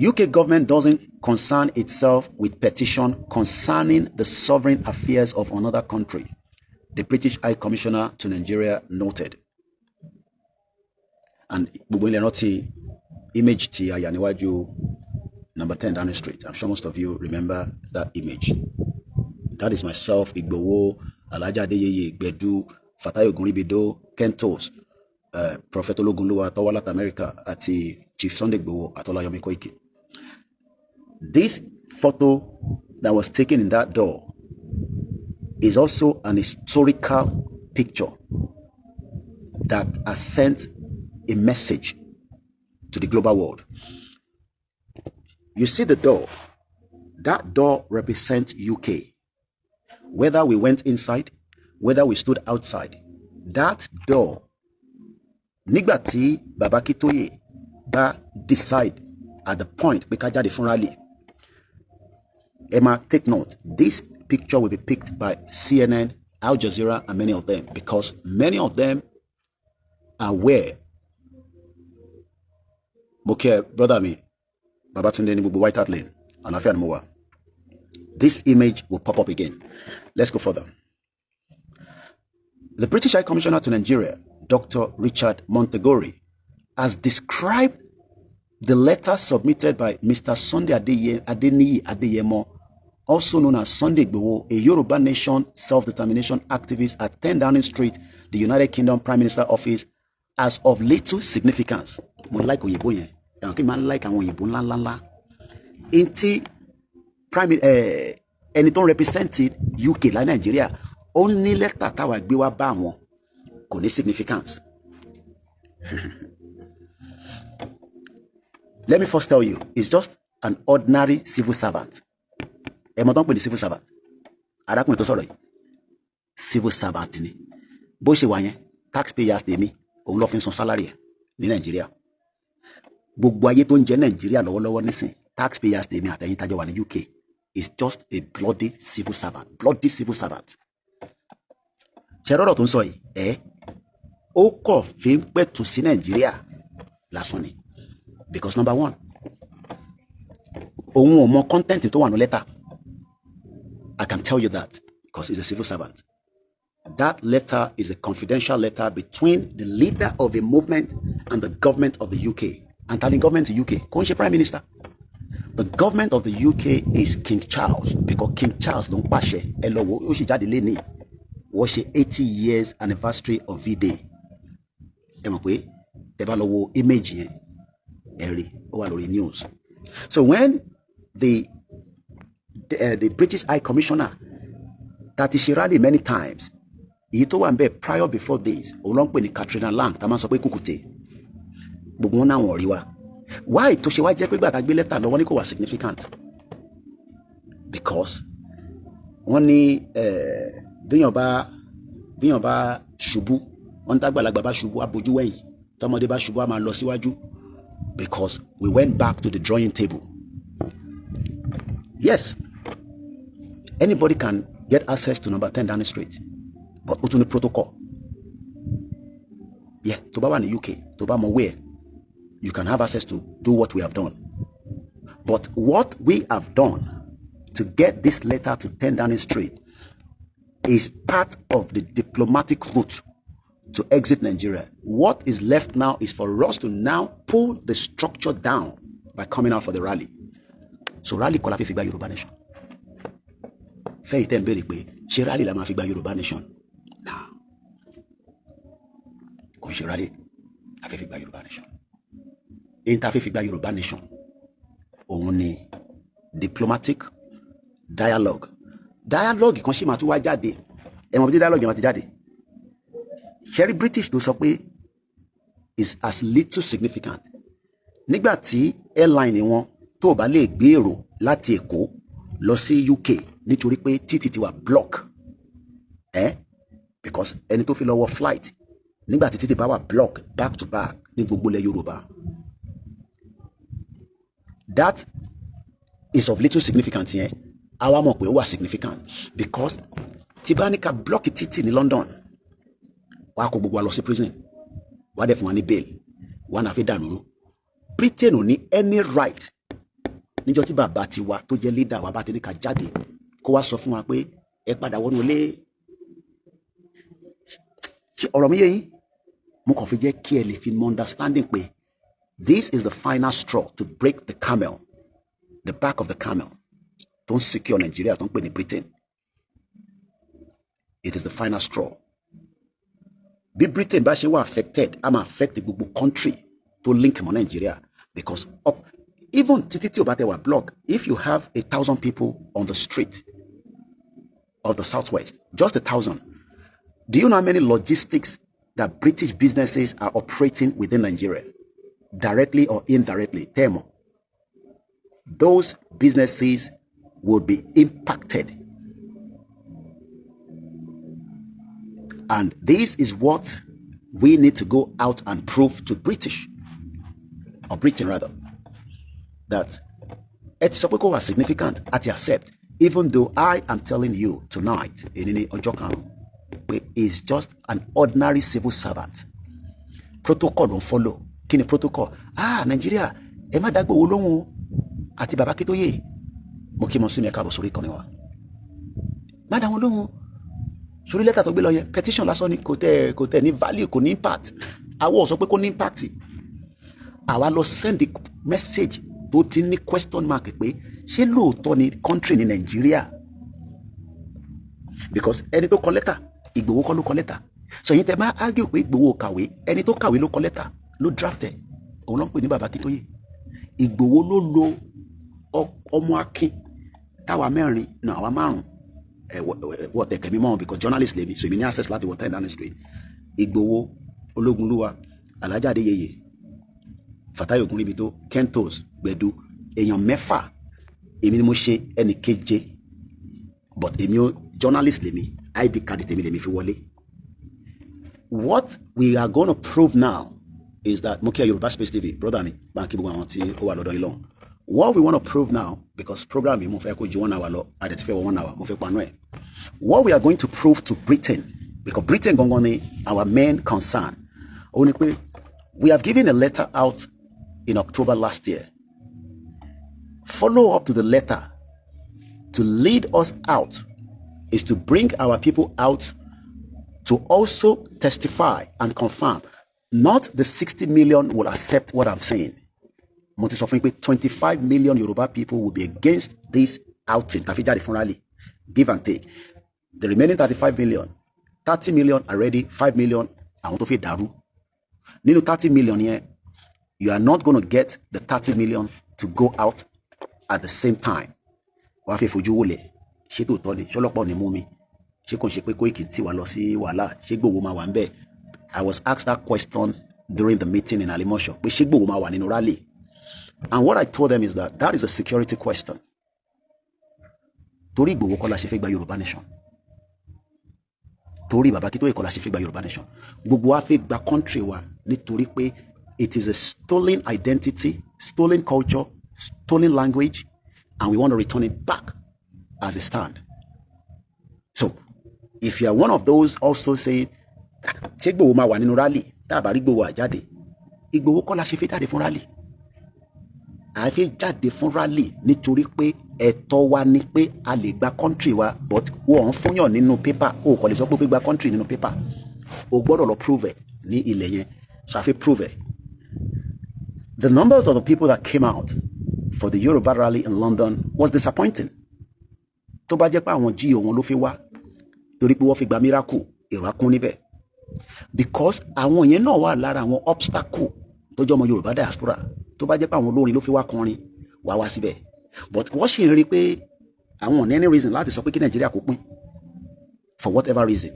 UK government doesn't concern itself with petition concerning the sovereign affairs of another country, the British High Commissioner to Nigeria noted. And gbogbo ilẹ̀ rántí image tí a yà níwájú number 10 Downing Street. I'm sure most of you remember that image. That is myself, Igboho, Alhaja Adeyeye Igbedu, Fatai Ogunribido, Kentos, Prophet Ologunlowa tó wá láti America àti Chief Sunday Igboho Yajo Koiki. This photo that was taken in that door is also an historical picture that has sent a message to the global world. You see the door. That door represents UK. Whether we went inside, whether we stood outside, that door, nígbà tí Baba Akintoye bá decide at the point pé ká jáde fún rally, Emma, take note, this picture will be picked by CNN, Al Jazeera, and many of them, because many of them are aware. Okay, brother me, Babatunde ni gbogbo White Hart Lane, Àlàáfíà ni mo wà. This image will pop up again. Let's go further. The British High Commissioner to Nigeria, Dr. Richard Montegori, has described the letter submitted by Mr. Sunday Adeniyi Adeyemo, also known as Sunday Igboho, a Yoruba Nation self-determination activist at 10 Downing Street, the United Kingdom Prime Minister Office, as of little significance. Mo like òyìnbó yẹn. Àwọn kí n máa like àwọn òyìnbó ńláńláńlá. Ntí ẹni tó ń represent UK láì Nàìjíríà, ó ní lẹ́tà táwa gbé wá bá àwọn kò ní significance. Let me first tell you, it's just an ordinary civil servant. Ẹ mọ̀ tán pè ní civil servant. Arákùnrin tó sọ̀rọ̀ yìí, civil servant ni. Bó ṣe wà yẹn, taxpayers tèmi, òun ló fi ń san salary ẹ̀ ní Nàìjíríà. Gbogbo ayé tó ń jẹ Nàìjíríà lọ́wọ́lọ́wọ́ nísìn, taxpayers tèmi àtẹ̀yìn tájọ wà ní UK is just a bloody civil servant. Bloody civil servant. Ṣé rọ́rọ̀ tó ń sọ yìí, ó kọ̀ fi ń pẹ̀tù sí Nàìjíríà lásán ni. Because number one, òun ò mọ content tó wà ní letter. I can tell you that because he's a civil servant. That letter is a confidential letter between the leader of a movement and the government of the UK. And telling government of the UK, kò ń ṣe prime minister. The government of the UK is King Charles, because King Charles ló ń pàṣẹ. Ẹ lọ wo ó sì jáde lénìí. Wọ́n ṣe 80 years anniversary of V-Day. Ẹ mọ̀ pé ẹ bá lọ wo image yẹn, ẹ rí ó wà lórí news. So when the British High Commissioner that ṣe rally many times, èyí tó wà ń bẹ prior before this, òun ló ń pè ní Katrina Lang, tá a máa sọ pé kùkùté, gbogbo wọn náà wọ́n rí wa. Why tó ṣe wá jẹ́ pé gbàtà gbé lẹ́tà lọ wọ́n ní kò wá significant? Because wọ́n ní bíyàn bá ṣubú, wọ́n tágbàlagbà bá ṣubú abojú wẹ̀yìn, tọmọdé bá ṣubú á máa lọ síwájú. Because we went back to the drawing table. Yes, anybody can get access to number 10 Downing Street, but ó tún ní protocol. Yeah, tó bá wà ní UK, tó bá mọ where, you can have access to do what we have done. But what we have done to get this letter to 10 Downing Street is part of the diplomatic route to exit Nigeria. What is left now is for us to now pull the structure down by coming out for the rally. So rally kọ́ la fi gba Yoruba Nation. Fẹ́yìí tẹ́ ń béèrè pé ṣé rally la máa fi gba Yoruba Nation? Nah. Kò ṣe rally la fi gba Yoruba Nation. Èyí tá a fi gba Yoruba Nation, òun ni diplomatic dialogue. Dialogue kan ṣì máa tún wá jáde. Ẹ mọ̀ bí dialogue yẹn máa ti jáde. Sherry British tó sọ pé is as little significant. Nígbà tí airline wọn tó bá lè gbé èrò láti Èkó lọ sí UK nítorí pé títì ti wà block. Because ẹni tó fi lọ wọ flight nígbà tí títì bá wà block back to back ní gbogbo ilẹ̀ Yorùbá. That is of little significance yẹn. Àwa mọ̀ pé ó wà significant because tí bá ní ká block títì ní London, wàá kó gbogbo wa lọ sí prison, wàá dẹ̀ fún wa ní bail, wàá náà fi dànù. Britain ò ní any right níjọ́ tí bàbá tiwa tó jẹ́ leader wa bá ti ní ká jáde kó wá sọ fún wa pé ẹ padà wọnú ilé. Ṣé ọ̀rọ̀ mi yé yín? Mo kàn fi jẹ́ kí ẹ lè fi mọ understanding pé this is the final straw to break the camel, the back of the camel tó ń secure Nigeria tó ń pè ní Britain. It is the final straw. Bí Britain bá ṣe wà affected, a máa affect gbogbo country tó link mọ́ Nigeria, because even títí tí o bá tẹ wà block, if you have 1,000 people on the street of the southwest, just 1,000, do you know how many logistics that British businesses are operating within Nigeria, directly or indirectly? Temo, those businesses will be impacted. And this is what we need to go out and prove to British, or Britain rather, that it's significant at accept, even though I am telling you tonight, in Ojokano, is just an ordinary civil servant. Protocol don't follow. Kini protocol? Nigeria, ema dagbo olóhùn àti bàbá Akíntóyè. Mo kí mo sí mi káàbọ̀ sórí ìkànnì wa. Má dá wọn lóhùn. Sórí lẹ́tà tó gbé lọ yẹn, petition lásán ni kò tẹ̀ ní value, kò ní impact. Àwa ò sọ pé kò ní impact. Àwa lọ send the message tó ti ní question mark pé ṣé lóòótọ́ ni country ní Nigeria? Because ẹni tó kọ lẹ́tà, Ìgbòho kọ́ ló kọ lẹ́tà. So yín tẹ máa argue pé Ìgbòho kàwé, ẹni tó kàwé ló kọ lẹ́tà, ló draft ẹ̀. Òun ló ń pè ní bàbá Akíntóyè. Ìgbòho ló lo ọmọ akin táwa mẹ́rin náà àwa márùn wọ́n tẹ̀kẹ́ mi mọ́, because journalist lèmi, so èmi ní access láti wọ 10 Downing Street. Ìgbòho, Ológunlúwa, Alhaji Adéyẹyẹ, Fatai Ogunribito, Kentos, Gbẹ̀du, èèyàn mẹ́fà. Èmi ni mo ṣe ẹnì keje, but èmi ò journalist lèmi, ID card tèmi lèmi fi wọlé. What we are going to prove now is that Mokia Yoruba Space TV, brother mi, banki gbogbo àwọn tí ó wà lọ́dọ̀ ilon. What we want to prove now, because program mi mo fẹ́ kó ju 1 hour lọ, àdẹ̀tífẹ́ 1 hour, mo fẹ́ panu ẹ̀. What we are going to prove to Britain, because Britain gangan ni our main concern, ó ní pé we have given a letter out in October last year. Follow up to the letter to lead us out is to bring our people out to also testify and confirm. Not the 60 million will accept what I'm saying. mo ti sọ fún yín pé 25 million Yoruba people will be against this outing tàfi jáde fún rally, give and take. The remaining 35 million, 30 million already, 5 million àwọn tó fi dàrú. Nínú 30 million yẹn, you are not going to get the 30 million to go out at the same time. Wàá fi fojú wọlé, ṣé tòótọ́ ni, ṣọlọ́pàá ò ní mú mi, ṣé kò ń ṣe pé Koiki tí wà lọ sí wàhálà, ṣé Igboho máa wà ń bẹ̀. I was asked that question during the meeting in Alimosho, pé ṣé Igboho máa wà nínú rally. And what I told them is that is a security question. Torí Igboho kọ́ la ṣe fẹ́ gba Yoruba nation. Torí Baba Akintoye kọ́ la ṣe fẹ́ gba Yoruba nation. Gbogbo wa fẹ́ gba country wa nítorí pé it is a stolen identity, stolen culture, stolen language, and we want to return it back as a stand. So, if you are one of those also saying, ṣé Igboho máa wà nínú rally, tá a bá rí Igboho àjáde, Igboho kọ́ la ṣe fẹ́ jáde fún rally. A fẹ́ jáde fún rally nítorí pé ẹ̀tọ́ wa ni pé a lè gba country wa, but wọ́n ń fúnyàn nínú paper, o kò lè sọ pé o fẹ́ gba country nínú paper. O gbọ́dọ̀ lọ prove ẹ̀ ní ilẹ̀ yẹn, so a fẹ́ prove ẹ̀. The numbers of the people that came out for the Yoruba rally in London was disappointing. Tó bá jẹ́ pé àwọn GO wọn ló fi wá, torí pé wọ́n fi gba miracle, èrò akún níbẹ̀. Because àwọn yẹn náà wà lára àwọn obstacle tó jẹ́ ọmọ Yorùbá diaspora. Tó bá jẹ́ pé àwọn olórin ló fi wá kọrin, wá síbẹ̀. But wọ́n ṣì ń rí pé àwọn ní any reason láti sọ pé kí Nàìjíríà kó pín. For whatever reason.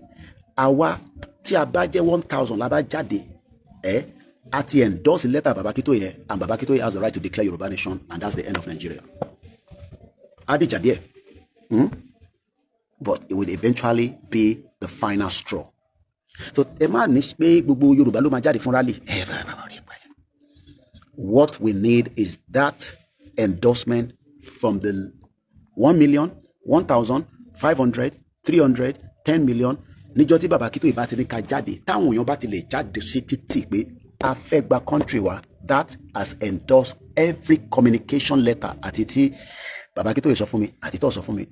Àwa tí a bá jẹ́ 1,000 la bá jáde, a ti endorse letter Baba Akintoye yẹn, and Baba Akintoye has the right to declare Yoruba nation, and that's the end of Nigeria. Adija there. But it will eventually be the final straw. So ẹ má ní pé gbogbo Yorùbá ló máa jáde fún rally. What we need is that endorsement from the 1 million, 1,000, 500, 300, 10 million. Níjọ́ tí Baba Akintoye bá ti ní ká jáde, táwọn èèyàn bá ti lè jáde sí títì pé a fẹ́ gba country wa, that has endorsed every communication letter àti tí Baba Akintoye sọ fún mi àti tó sọ fún mi,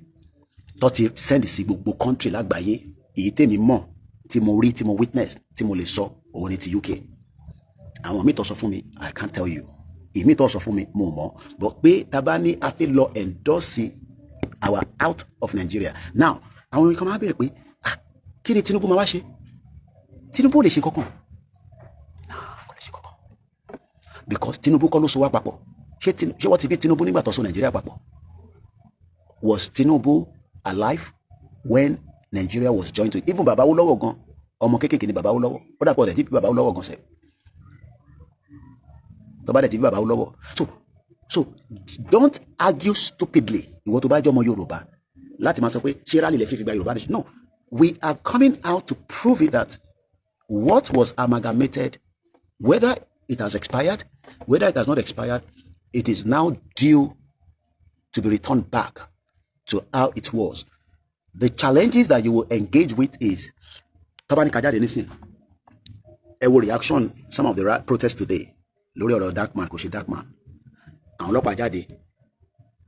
tó ti send sí gbogbo country lágbàáyé, èyí tèmi mọ̀, tí mo rí, tí mo witness, tí mo lè sọ, òun ni ti UK. Àwọn mi tó sọ fún mi, I can't tell you. Èmi tó sọ fún mi, mo mọ̀. But pé taba ní a fẹ́ lọ endorse our out of Nigeria. Now, àwọn kan máa bẹ̀rẹ̀ pé, kí ni Tinubu máa wá ṣe? Tinubu lè ṣe kankan. Kò lè ṣe kankan. Because Tinubu kọ́ ló so wá papọ̀. Ṣé wọ́n ti bí Tinubu nígbà tó so Nigeria papọ̀? Was Tinubu alive when Nigeria was joined to it? Even Baba Awolowo gan, ọmọ kékèké ni Baba Awolowo. Ó dàpọ̀ dẹ̀ tí Baba Awolowo gan sẹ́. Tó bá dẹ̀ tí Baba Awolowo. So don't argue stupidly. Ìwọ tó bá jẹ́ ọmọ Yorùbá láti máa sọ pé ṣé rally lè fi gba Yorùbá nation. No, we are coming out to prove it that what was amalgamated, whether it has expired, whether it has not expired, it is now due to be returned back to how it was. The challenges that you will engage with is, Tabani Kajade nisin, ẹ wo reaction some of the protests today, lórí ọ̀rọ̀ Darkman, kò ṣe Darkman. Àwọn ọlọ́pàá jáde,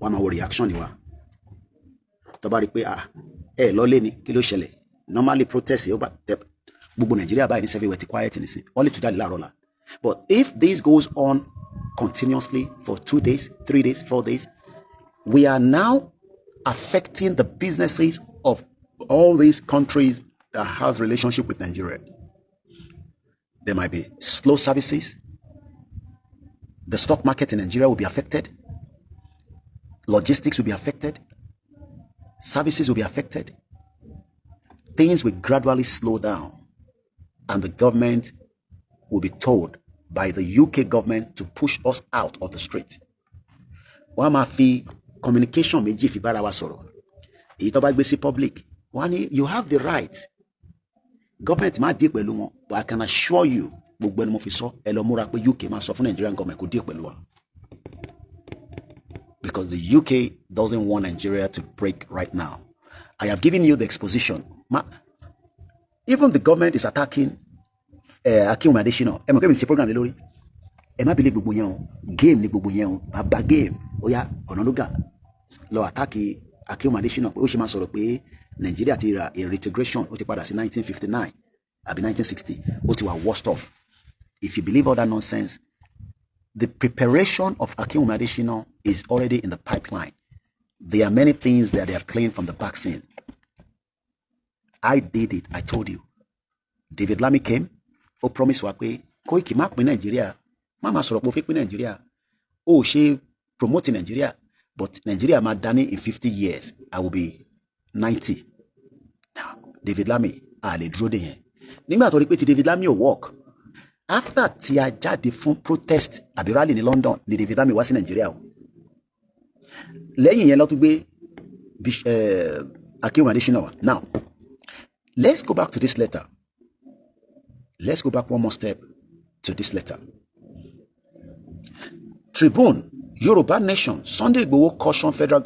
wọ́n máa wo reaction ni wa. Tó bá rí pé ẹ lọ́lé ni, kí ló ṣẹlẹ̀? Normally protest gbogbo Nigeria báyìí ní everywhere ti quiet nisin, only to jáde láàárọ̀ la. But if this goes on continuously for 2 days, 3 days, 4 days, we are now affecting the businesses of all these countries that has relationship with Nigeria. There might be slow services. The stock market in Nigeria will be affected. Logistics will be affected. Services will be affected. Things will gradually slow down, and the government will be told by the UK government to push us out of the street. Wọ́n máa fi communication méjì fi bára wa sọ̀rọ̀. Èyí tó bá gbé sí public, wọ́n ní you have the right. Government máa dé pẹ̀lú wọn, but I can assure you, gbogbo ẹni mo fi sọ, ẹ lọ múra pé UK máa sọ fún Nigerian government kó dé pẹ̀lú wa. Because the UK doesn't want Nigeria to break right now. I have given you the exposition. Even the government is attacking Akin Adesina. Ẹ mọ̀ kí mi ṣe program lé lórí. Ẹ má believe gbogbo yẹn o. Game ni gbogbo yẹn o. Bàbá game. Ó yá ọ̀nà ló gà. Lọ attack Akin Adesina pé ó ṣe máa sọ̀rọ̀ pé Nigeria ti ra reintegration ó ti padà sí 1959 àbí 1960. Ó ti wà worst off. If you believe all that nonsense, the preparation of Akinwumi Adesina is already in the pipeline. There are many things that they are playing from the back scene. I did it. I told you. David Lami came. O promise wa pé Koiki má pín Nigeria. Má má sọ̀rọ̀ pé ó fẹ́ pín Nigeria. Ó ṣe promoting Nigeria. But Nigeria máa dání in 50 years. I will be 90. Now, David Lami, a lè dúró dè yẹn. Nígbà tó rí pé ti David Lami ò work. After tí a jáde fún protest àbí rally ní London ni David Lami wá sí Nigeria o. Lẹ́yìn yẹn ló tún gbé Akinwumi Adesina wá. Now, let's go back to this letter. Let's go back one more step to this letter. Tribune, Yoruba Nation, Sunday Igboho caution federal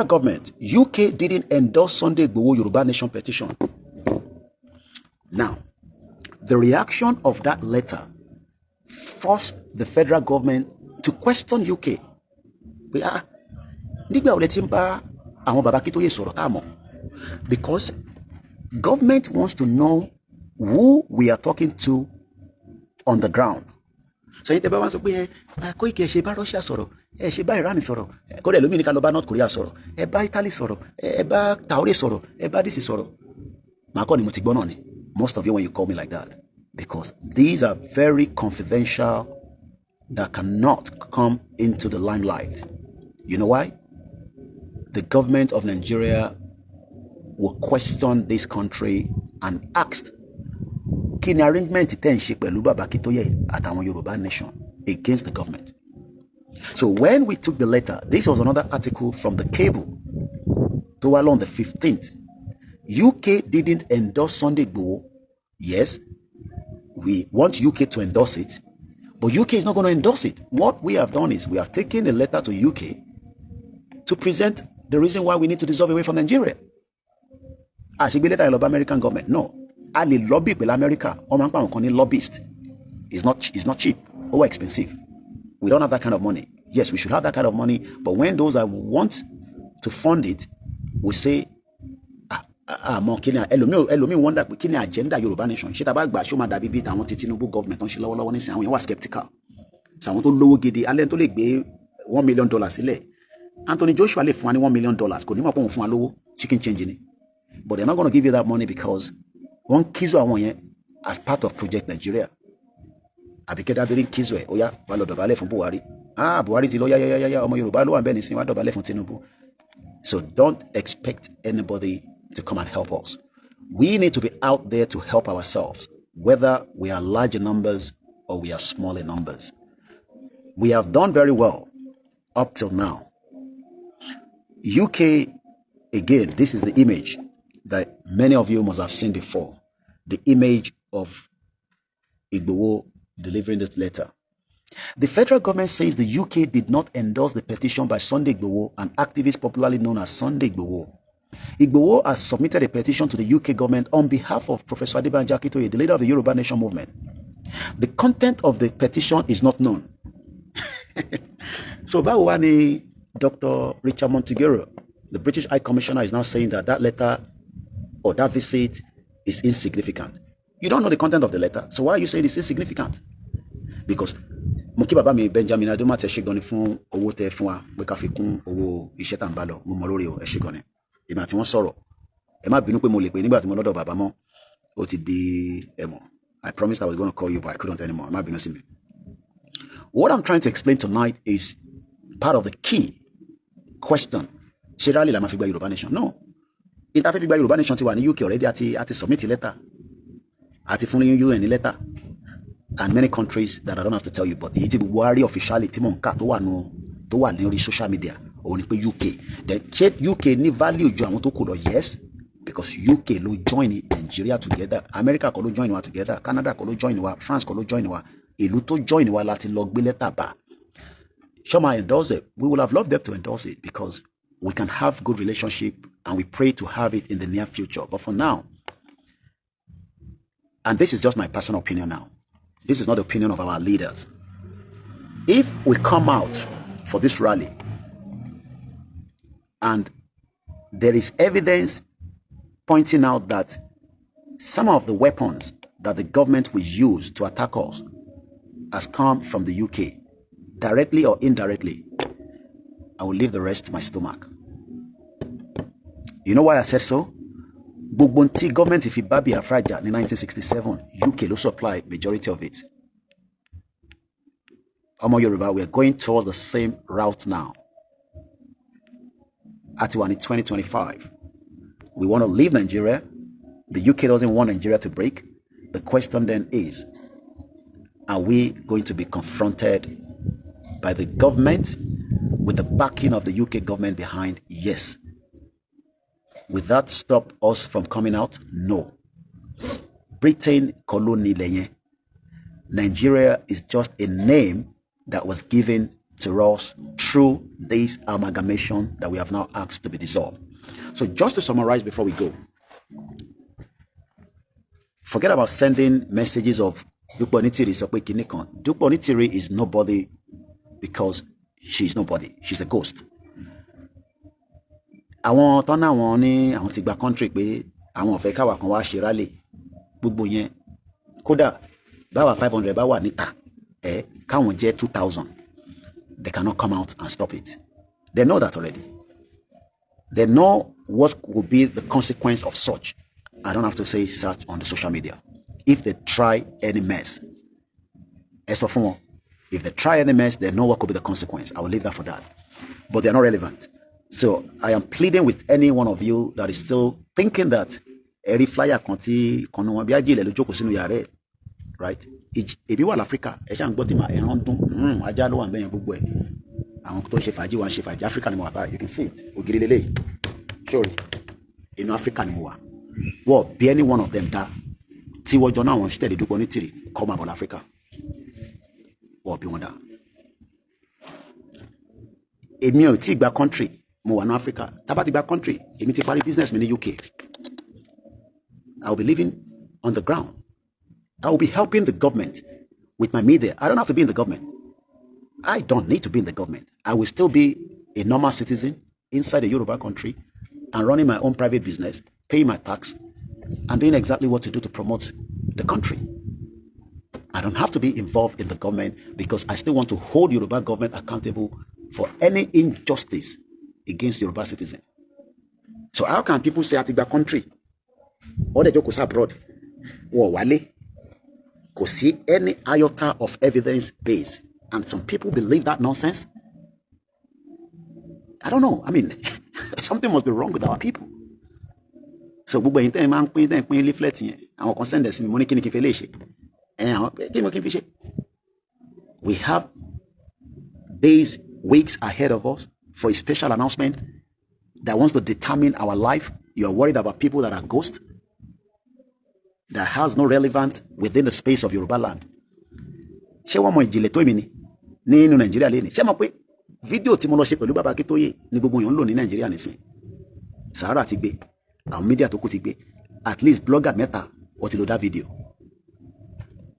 government, UK didn't endorse Sunday Igboho Yoruba Nation petition. Now, the reaction of that letter forced the federal government to question UK. Because government wants to know who we are talking to on the ground. So you tell us, Koiki ṣe bá Russia sọ̀rọ̀, ṣe bá Iran sọ̀rọ̀, kò dẹ̀ lómi ní ká lọ bá North Korea sọ̀rọ̀, bá Italy sọ̀rọ̀, bá Taore sọ̀rọ̀, bá this sọ̀rọ̀. Màá kọ́ ni mo ti gbọ́ náà ni. Most of you when you call me like that, because these are very confidential that cannot come into the limelight. You know why? The government of Nigeria will question this country and asked, kí ni arrangement tẹ́ ń ṣe pẹ̀lú Baba Akintoye àtàwọn Yoruba Nation against the government? So when we took the letter, this was another article from the Cable to wá on the 15th. UK didn't endorse Sunday Igboho. Yes, we want UK to endorse it, but UK is not going to endorse it. What we have done is we have taken a letter to UK to present the reason why we need to dissolve away from Nigeria. Àṣìgbé letter lọ bá American government. No. A lè lobby pẹ̀lú America. Wọ́n máa ń pa àwọn kan ní lobbyist. It's not cheap. Over expensive. We don't have that kind of money. Yes, we should have that kind of money. But when those that want to fund it, we say, mọ kí ni ẹlòmíì wonder pé kí ni agenda Yoruba Nation. Ṣé tá bá gbà ṣó máa dàbí bí àwọn ti Tinubu government tó ń ṣe lọ́wọ́lọ́wọ́ nísìnyí, àwọn yẹn wà skeptical. So àwọn tó lówó gidi, alẹ́ tó lè gbé $1 million sílẹ̀. Anthony Joshua lè fún wa ní $1 million. Kò ní mọ̀ pé òun fún wa lówó chicken change ni. But they're not going to give you that money because one kizo àwọn yẹn as part of Project Nigeria. Àbíkẹ́ dábìrín kizo ẹ̀, ó yá wà lọ dọ̀bálẹ̀ fún Buhari. Buhari ti lọ yá ọmọ Yorùbá ló wà bẹ́ẹ̀ nísìnyí wà dọ̀bálẹ̀ fún Tinubu. So don't expect anybody to come and help us. We need to be out there to help ourselves, whether we are large in numbers or we are small in numbers. We have done very well up till now. UK, again, this is the image that many of you must have seen before. The image of Igboho delivering this letter. The federal government says the UK did not endorse the petition by Sunday Igboho, an activist popularly known as Sunday Igboho. Igboho has submitted a petition to the UK government on behalf of Professor Adebanjo Akintoye, the leader of the Yoruba Nation movement. The content of the petition is not known. So báwo wá ni Dr. Richard Montigero, the British High Commissioner, is now saying that that letter or that visit is insignificant. You don't know the content of the letter, so why are you saying it's insignificant? Because mo kí bàbá mi Benjamin Adoma tẹ ṣe gan ni fún owó tẹ fún wa pé ká fi kún owó iṣẹ́ tá ń bá lọ, mo mọ lórí o, ẹ ṣe gan ni. Èmi àti wọn sọ̀rọ̀, ẹ má bínú pé mo lè pè nígbà tí mo lọ́dọ̀ bàbá mọ́, ó ti di ẹ̀mọ́. I promised I was going to call you, but I couldn't anymore. Ẹ má bínú sí mi. What I'm trying to explain tonight is part of the key question. Ṣé rally la máa fi gba Yoruba Nation? No. Ìta fẹ́ fi gba Yoruba Nation ti wà ní UK already, àti submit letter. Àti fún UN ní letter. And many countries that I don't have to tell you, but èyí tí Buhari officially tí mò ń kà tó wà ní orí social media, òun ni pé UK. Then ṣé UK ní value ju àwọn tó kù lọ? Yes, because UK ló join Nigeria together. America kọ́ ló join wa together. Canada kọ́ ló join wa. France kọ́ ló join wa. Ìlú tó join wa láti lọ gbé letter bá. Shoma endorse it. We would have loved them to endorse it because we can have good relationship and we pray to have it in the near future. But for now, and this is just my personal opinion now, this is not the opinion of our leaders. If we come out for this rally and there is evidence pointing out that some of the weapons that the government will use to attack us has come from the UK, directly or indirectly, I will leave the rest to my stomach. You know why I said so? Gbogbo tí government fi bá Biafra jà ní 1967, UK ló supply majority of it. Ọmọ Yoruba, we are going towards the same route now. At 2025, we want to leave Nigeria. The UK doesn't want Nigeria to break. The question then is, are we going to be confronted by the government with the backing of the UK government behind? Yes. Will that stop us from coming out? No. Britain colony lenye. Nigeria is just a name that was given to us through this amalgamation that we have now asked to be dissolved. So just to summarize before we go, forget about sending messages of Dupe Onitiri Sokpe Kinikan. Dupe Onitiri is nobody because she's nobody. She's a ghost. Àwọn tọ́nà wọn ní àwọn ti gba country pé àwọn ò fẹ́ káwa kan wá ṣe rally gbogbo yẹn kódà báwa 500 bá wà níta káwọn jẹ́ 2000, they cannot come out and stop it. They know that already. They know what will be the consequence of such. I don't have to say such on the social media. If they try any mess, if they try any mess, they know what could be the consequence. I will leave that for that. But they're not relevant. So I am pleading with any one of you that is still thinking that every flyer right? If you are Africa, Africa you can see it. Sorry, in Africa anymore. Well, be any one of them that Tiwa Jona wants to do Bonitiri come about Africa. Or be one that. If you take back country, more in Africa, tabati back country, if you take business in the UK, I will be living on the ground. I will be helping the government with my media. I don't have to be in the government. I don't need to be in the government. I will still be a normal citizen inside a Yoruba country and running my own private business, paying my tax, and doing exactly what to do to promote the country. I don't have to be involved in the government because I still want to hold Yoruba government accountable for any injustice against Yoruba citizens. So how can people say Atiba country or they just abroad or wale? Could see any iota of evidence base, and some people believe that nonsense. I don't know. I mean, something must be wrong with our people. So, we have days, weeks ahead of us for a special announcement that wants to determine our life. You are worried about people that are ghosts, that has no relevance within the space of Yoruba land. Ṣé wọ́n mọ ìjìnlẹ̀ tó èmi ni nínú Nàìjíríà lẹ́ni? Ṣé mọ̀ pé fídíò tí mo lọ ṣe pẹ̀lú Baba Akintoye ni gbogbo èèyàn ń lò ní Nàìjíríà nísìn? Sahara ti gbé, àwọn mídíà tó kù ti gbé, at least blogger mẹ́ta wọ́n ti lò that video.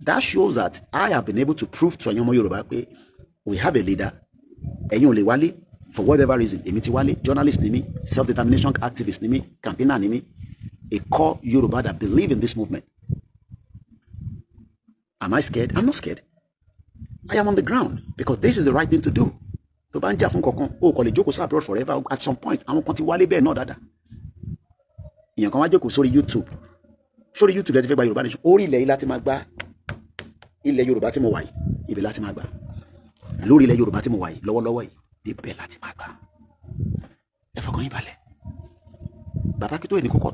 That shows that I have been able to prove to ẹ̀yin ọmọ Yorùbá pé we have a leader. Ẹ̀yin ò lè wálé for whatever reason. Èmi ti wálé, journalist ni mí, self-determination activist ni mí, campaigner ni mí. A core Yoruba that believe in this movement. Am I scared? I'm not scared. I am on the ground because this is the right thing to do. To ban jà fún kankan, o kò lè jókòó abroad forever. At some point, àwọn kan ti wálé bẹ́ẹ̀ náà dáadáa. Ìyẹn kan wá jókòó sórí YouTube. Sórí YouTube lẹ́tí fẹ́ gba Yorùbá nation. Orí ilẹ̀ yìí láti máa gbá ilẹ̀ Yorùbá tí mo wà yìí, ibẹ̀ láti máa gbà. Lórí ilẹ̀ Yorùbá tí mo wà yìí, lọ́wọ́lọ́wọ́ yìí, ibẹ̀ láti máa gbà. Ẹ fọkàn yín balẹ̀. Baba Akintoye ní kókó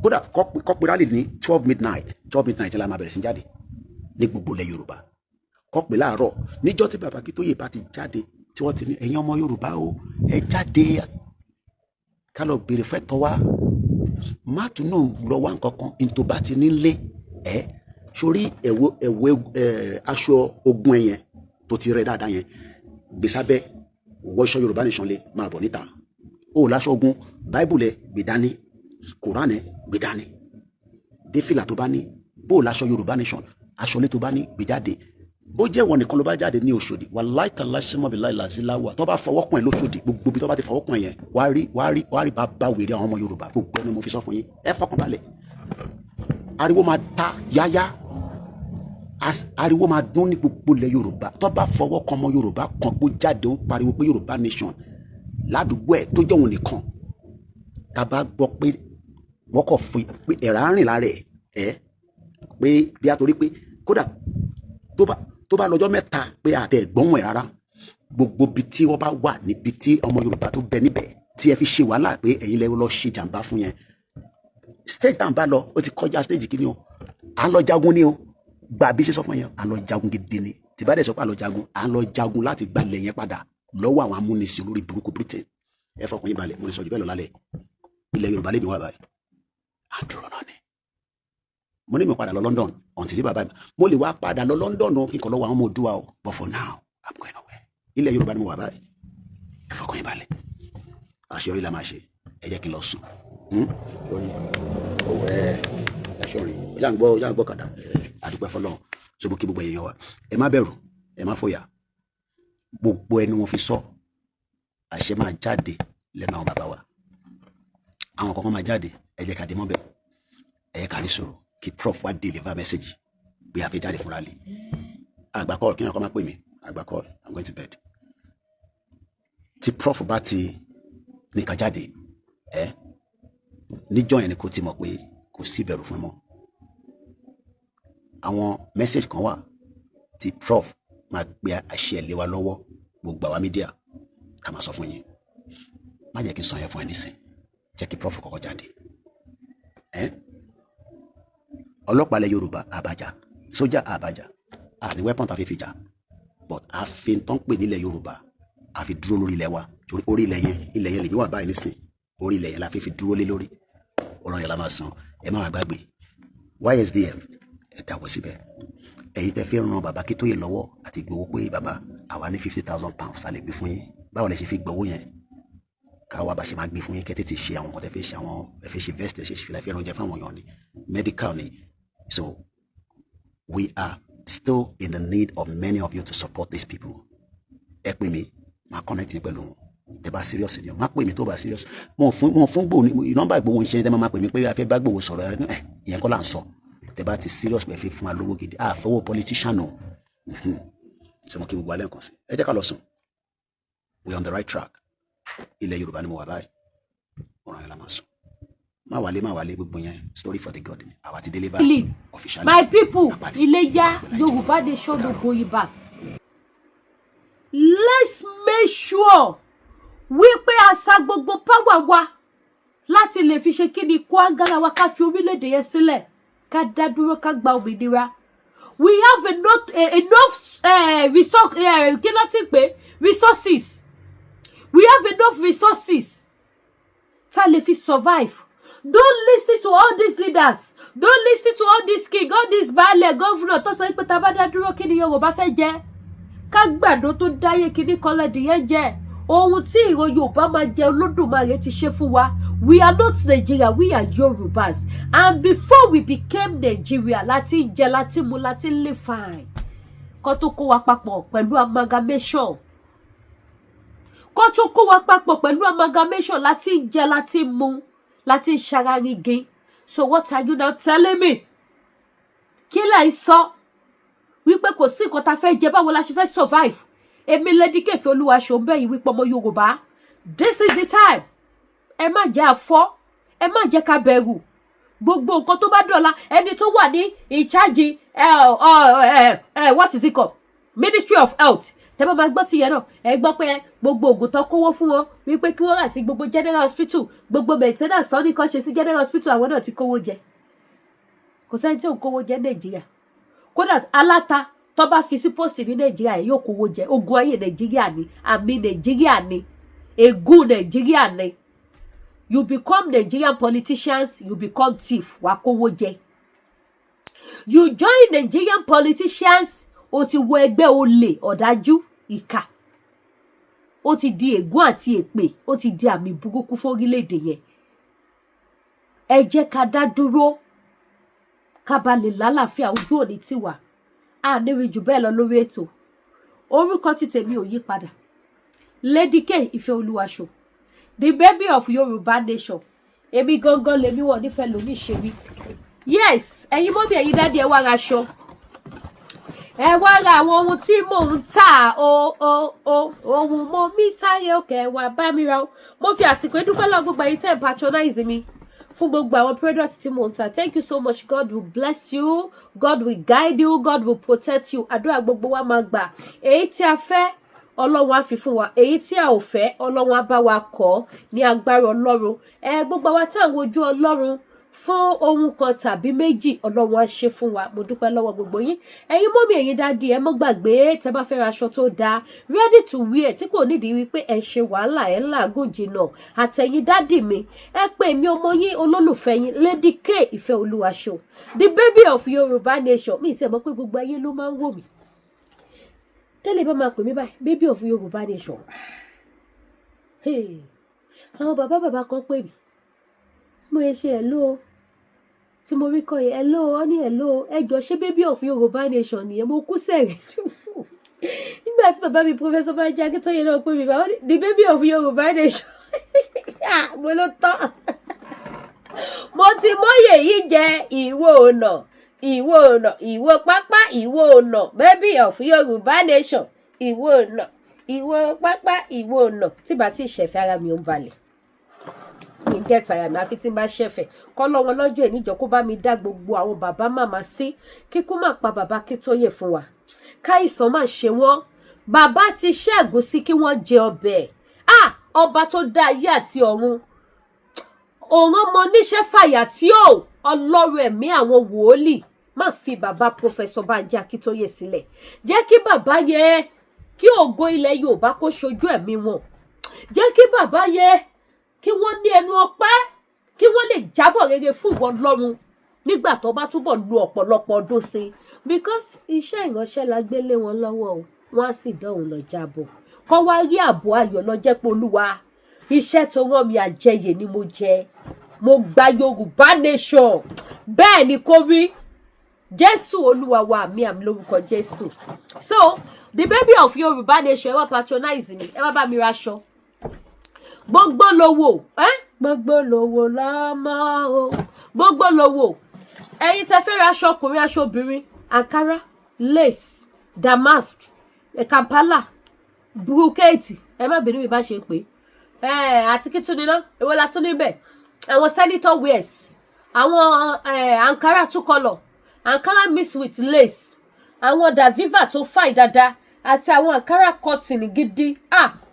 kódà kọ́pẹ́ rally ní 12 midnight la máa bẹ̀rẹ̀ sí jáde ní gbogbo ilẹ̀ Yorùbá. Kọ́pẹ́ láàárọ̀ níjọ́ tí Baba Akintoye bá ti jáde tí wọ́n ti ní ẹ̀yin ọmọ Yorùbá o ẹ jáde ká lọ béèrè fẹ́ tọ́ wá má tún náà lọ wá nǹkankan into bá ti nílé sórí aṣọ ogun ẹ̀yẹn tó ti rẹ̀ dáadáa yẹn gbèsàbẹ́ wọṣọ Yorùbá nation lé máa bọ̀ níta o láṣọ ogun Bible gbé dání Quran gbé dání defila tó bá ní bó láṣọ Yorùbá nation aṣọlé tó bá ní gbé jáde bó jẹ́ wọn nìkan ló bá jáde ní Òṣòdì wallahi tallahi simo billahi lazilawa tó bá fọwọ́ kàn ẹ́ lóṣòdì gbogbo bí tó bá ti fọwọ́ kàn ẹ́ yẹn wá rí bá wèrè àwọn ọmọ Yorùbá gbogbo ẹni mo fi sọ fún yín ẹ fọkàn balẹ̀ ariwo máa ta yáyá ariwo máa dún ní gbogbo ilẹ̀ Yorùbá tó bá fọwọ́ kan ọmọ Yorùbá kan kó jáde ń pariwo pé Yorùbá nation ládùúgbò ẹ̀ tó jẹ́ òun nìkan tá a bá gbọ́ pé wọ́n kọ̀ fún pé ẹ̀rá rìn lára ẹ̀ pé bí a torí pé kódà tó bá lọ́jọ́ mẹ́ta pé àtẹ ẹ̀gbọ́n ẹ̀ rárá gbogbo ibi tí wọ́n bá wà níbi tí ọmọ Yorùbá tó bẹ níbẹ̀ tí ẹ fi ṣe wàhálà pé ẹ̀yin lẹ́wọ́ lọ ṣe jàǹbá fún yẹn stage tá à ń bá lọ ó ti kọjá stage kìíní o à ń lọ jagun ni o gbà bí ṣe sọ fún yẹn à ń lọ jagun gidi ni tí bá dẹ̀ sọ pé à ń lọ jagun láti gba ilẹ̀ yẹn padà lọ́wọ́ àwọn amúnisìn olórí burúkú Britain ẹ fọkàn yín balẹ̀ mo ní sọ jù bẹ́ẹ̀ lọ lálẹ́ ilẹ̀ Yorùbá lè mi wá báyìí à ń dúró náà ni mo ní mi padà lọ London ọ̀n títí bàbá mi mo lè wá padà lọ London o kí n kàn lọ́wọ́ àwọn ọmọ Oòduà o but for now I'm going nowhere ilẹ̀ Yorùbá ni mo wà báyìí ẹ fọkàn yín balẹ̀ àṣeyọrí la máa ṣe ẹ jẹ́ kí n lọ sùn lórí owó ẹ̀ṣọ́rin ó yà ń gbọ́ kàdà àdúpẹ́ fọlọ́run so mo kí gbogbo èèyàn wa ẹ má bẹ̀rù ẹ má fòyà gbogbo ẹnu wọn fi sọ àṣẹ máa jáde lẹ́nu àwọn bàbá wa àwọn kankan máa jáde ẹ jẹ́ ká dé mọ́bẹ̀ ẹ jẹ́ ká ní sọ̀rọ̀ kí prof wá deliver message bí a fi jáde fúnra lè àgbà call kí wọn kọ́ máa pè mí àgbà call I'm going to bed tí prof bá ti nìkan jáde níjọ́ yẹn ni kò ti mọ̀ pé kò sí ìbẹ̀rù fún mọ́ àwọn message kan wà tí prof máa gbé àṣẹ lé wa lọ́wọ́ gbogbo àwa mídíà ká máa sọ fún yín má jẹ́ kí n sọ yẹn fún ẹ nísìn jẹ́ kí prof kọ́kọ́ jáde ọlọ́pàá ilẹ̀ Yorùbá àbájá sójà àbájá àní weapon tàfi fìjà but àfi tó ń pè nílẹ̀ Yorùbá àfi dúró lórí ilẹ̀ wa orí ilẹ̀ yẹn lèmi wà báyìí nísìn orí ilẹ̀ yẹn la fi dúró lé lórí ọ̀rọ̀ yẹn la máa san ẹ má wà gbàgbé YSDM ẹ dàwọ́ síbẹ̀ ẹ̀yin tẹ́ fẹ́ ran bàbá Akíntóyè lọ́wọ́ àti gbowó pé bàbá àwa ní £50,000 a lè gbé fún yín báwo lẹ ṣe fi gbowó yẹn káwa bá ṣe máa gbé fún yín kẹ́ tètè ṣe àwọn nǹkan tẹ́ fẹ́ ṣe àwọn ẹ fẹ́ ṣe vest ẹ ṣe fìlà fẹ́ oúnjẹ fáwọn èèyàn ni medical ni so we are still in the need of many of you to support these people ẹ pè mí máa connect ní pẹ̀lú wọn tẹ́ bá serious ni máa pè mí tó bá serious wọn fún gbòó nọ́mbà ìgbòho ń ṣe tẹ́ máa pè mí pé a fẹ́ bá gbòho sọ̀rọ̀ ìyẹn kọ́ là ń sọ tẹ́ bá ti serious pé fi fún wa lówó gidi àfọwọ́ politician o ṣe mo kí gbogbo alẹ́ nǹkan sí ẹ jẹ́ ká lọ sùn we are on the right track ilẹ̀ Yorùbá ni mo wà báyìí ọ̀ràn yẹn la máa sùn má wálé gbogbo yẹn story for the God ni àwa ti délé báyìí officially. My people Iléyá Yorùbá dey show no going back. Let's make sure wípé a sa gbogbo power wa láti lè fi ṣe kíni kó agbára wa ká fi orílẹ̀-èdè yẹn sílẹ̀ ká dá dúró ká gba òmìnira. We have enough resources. We have enough resources tá lè fi survive. Don't listen to all these leaders. Don't listen to all these king, all these baálẹ̀ governor tó sọ pé tá bá dá dúró kí ni Yorùbá fẹ́ jẹ. Ká gbàdo tó dáyé kíní kan lẹ́dìyẹ jẹ. Ohun tí ìran Yorùbá máa jẹ Olódùmarè ti ṣe fún wa. We are not Nigeria, we are Yorubas. And before we became Nigeria, láti jẹ, láti mu, láti live fine. Kó tó kó wa papọ̀ pẹ̀lú amalgamation. Kó tó kó wa papọ̀ pẹ̀lú amalgamation láti jẹ, láti mu, láti ṣararige. So what are you now telling me? Kí lẹ sọ? Wípé kò sí nǹkan tá fẹ́ jẹ, báwo la ṣe fẹ́ survive? Èmi Lady Kẹ́fẹ́ Olúwaṣọ́nbẹ̀ yìí wípé ọmọ Yorùbá. This is the time. Ẹ má jẹ́ afọ́, ẹ má jẹ́ ká bẹ̀rù. Gbogbo nǹkan tó bá dọ̀la, ẹni tó wà ní in charge what is it called? Ministry of Health. Tẹ́ bá máa gbọ́ ti yẹn náà, ẹ gbọ́ pé gbogbo ògùn tó kówó fún wọn wípé kí wọ́n rà sí gbogbo general hospital, gbogbo maintenance tó ní kan ṣe sí general hospital àwọn náà ti kówó jẹ. Kò sẹ́ni tí ò ń kówó jẹ Nàìjíríà. Kódà aláta tó bá fi sí post ní Nàìjíríà yóò kówó jẹ. Ogun ayé Nàìjíríà ni, àmì Nàìjíríà ni, ègún Nàìjíríà ni. You become Nigerian politicians, you become thief, wá kówó jẹ. You join Nigerian politicians, ó ti wọ ẹgbẹ́ olè, ọ̀dájú, ìkà. Ó ti di ègún àti èpè, ó ti di àmì burúkú fún orílẹ̀-èdè yẹn. Ẹ jẹ́ ká dá dúró, ká ba lè lálàáfíà ojú òní tiwa. A ní rí jù bẹ́ẹ̀ lọ lórí ètò. Orúkọ ti tèmi ò yí padà. Lady K Ìfẹ́ Olúwaṣọ́. The baby of Yoruba nation. Èmi gangan lèmi wọ́n nífẹ̀ẹ́ lómi ṣe mí. Yes, ẹ̀yin mọ́mí ẹ̀yin dáàdi ẹ wá raṣọ. ẹ wá ra àwọn ohun tí mò ń tà ohun mo mi táyé òkè wá bá mi ra o. Mo fi àsìkò dúpẹ́ lọ́wọ́ gbogbo ẹ̀yin tẹ́ patronize mi fún gbogbo àwọn product tí mò ń tà. Thank you so much. God will bless you, God will guide you, God will protect you. Àdúrà gbogbo wa máa gbà. Èyí tí a fẹ́ Ọlọ́run á fi fún wa, èyí tí a ò fẹ́ Ọlọ́run á bá wa kọ́ ní agbára Ọlọ́run. Gbogbo wa tá ń wojú Ọlọ́run fún ohun kan tàbí méjì, Ọlọ́run á ṣe fún wa. Mo dúpẹ́ lọ́wọ́ gbogbo yín. Ẹ̀yin mọ́mì, ẹ̀yin dádì, ẹ mọ́ gbàgbé tẹ́ bá fẹ́ ra aṣọ tó dáa, ready to wear, tí kò nídìí wípé ẹ ṣe wàhálà ẹ làágùn jìnnà. Àtẹ̀yin dádì mi, ẹ pè mí ọmọ yín olólùfẹ́ yín Lady K Ìfẹ́ Olúwaṣọ, the baby of Yoruba nation. Mi ti mọ̀ pé gbogbo ayé ló máa ń wò mí. Tẹ́lẹ̀ bá máa pè mí báyìí, baby of Yoruba nation. Àwọn bàbá kan pè mí. Mo ṣe hello tí mo rí kọ́ yẹn, hello, ó ní hello, ẹjọ́ ṣé baby of Yoruba nation nìyẹn. Mo kú sẹ́rìn nígbà tí bàbá mi Professor Banji Akíntóyè náà pè mí bá the baby of Yoruba nation. Mo ló tán. Mo ti mọ́yè yìí jẹ ìwọ ọ̀nà ìwọ pápá ìwọ ọ̀nà baby of Yoruba nation ìwọ ọ̀nà ìwọ pápá ìwọ ọ̀nà. Tí bá ti ṣẹ̀fẹ̀ ara mi ò ń balẹ̀ ní gẹ́tà ara mi àfi tí n bá ṣẹ̀fẹ̀ kọ́ lọ́wọ́ lọ́jọ́ ẹ̀ níjọ́ kó bá mi dá gbogbo àwọn bàbá màmá sí, kíkú má pa bàbá Akíntóyè fún wa, káìsàn má ṣe wọ́n. Bàbá ti ṣẹ́gun sí kí wọ́n jẹ ọbẹ̀. Ọba tó dá ayé àti ọ̀run, òun ọmọ níṣẹ́ fàyà tí Ọlọ́run ẹ̀mí àwọn wòólì má fi bàbá Professor Banji Akíntóyè sílẹ̀. Jẹ́ kí bàbá yẹ kí ògo ilẹ̀ Yorùbá kó ṣojú ẹ̀mí wọn. Jẹ́ kí bàbá yẹ kí wọ́n ní ẹnu ọpẹ́, kí wọ́n lè jábọ̀ rere fún ìwọ Ọlọ́run nígbà tó bá túbọ̀ lu ọ̀pọ̀lọpọ̀ ọdún sí, because iṣẹ́ ìránṣẹ́ la gbé lé wọn lọ́wọ́ o. Wọ́n á sì dánwò lọ jábọ̀ kọ́ wá rí ààbò ayọ̀ lọ jẹ́ pé Olúwa iṣẹ́ tó rán mi àjẹyè ni mo jẹ, mo gba Yorùbá nation. Bẹ́ẹ̀ ni kó rí. Jésù Olúwa wa mi àmì lórúkọ Jésù. So the baby of Yoruba nation, ẹ wá patronize mi, ẹ wá bá mi raṣọ. Gbogbo lówó, gbogbo lówó lọ́mọ o, gbogbo lówó. Ẹ̀yin tẹ́ fẹ́ ra aṣọ ọkùnrin, aṣọ obìnrin, Ankara, lace, damask, Kampala, brocade, ẹ má bínú mi bá ṣe pé. Àti kí tún ní ná, èwo la tún níbẹ̀. Àwọn senator wears, àwọn Ankara two color, Ankara mix with lace, àwọn Daviva tó fine dáadáa, àti àwọn Ankara cotton gidi.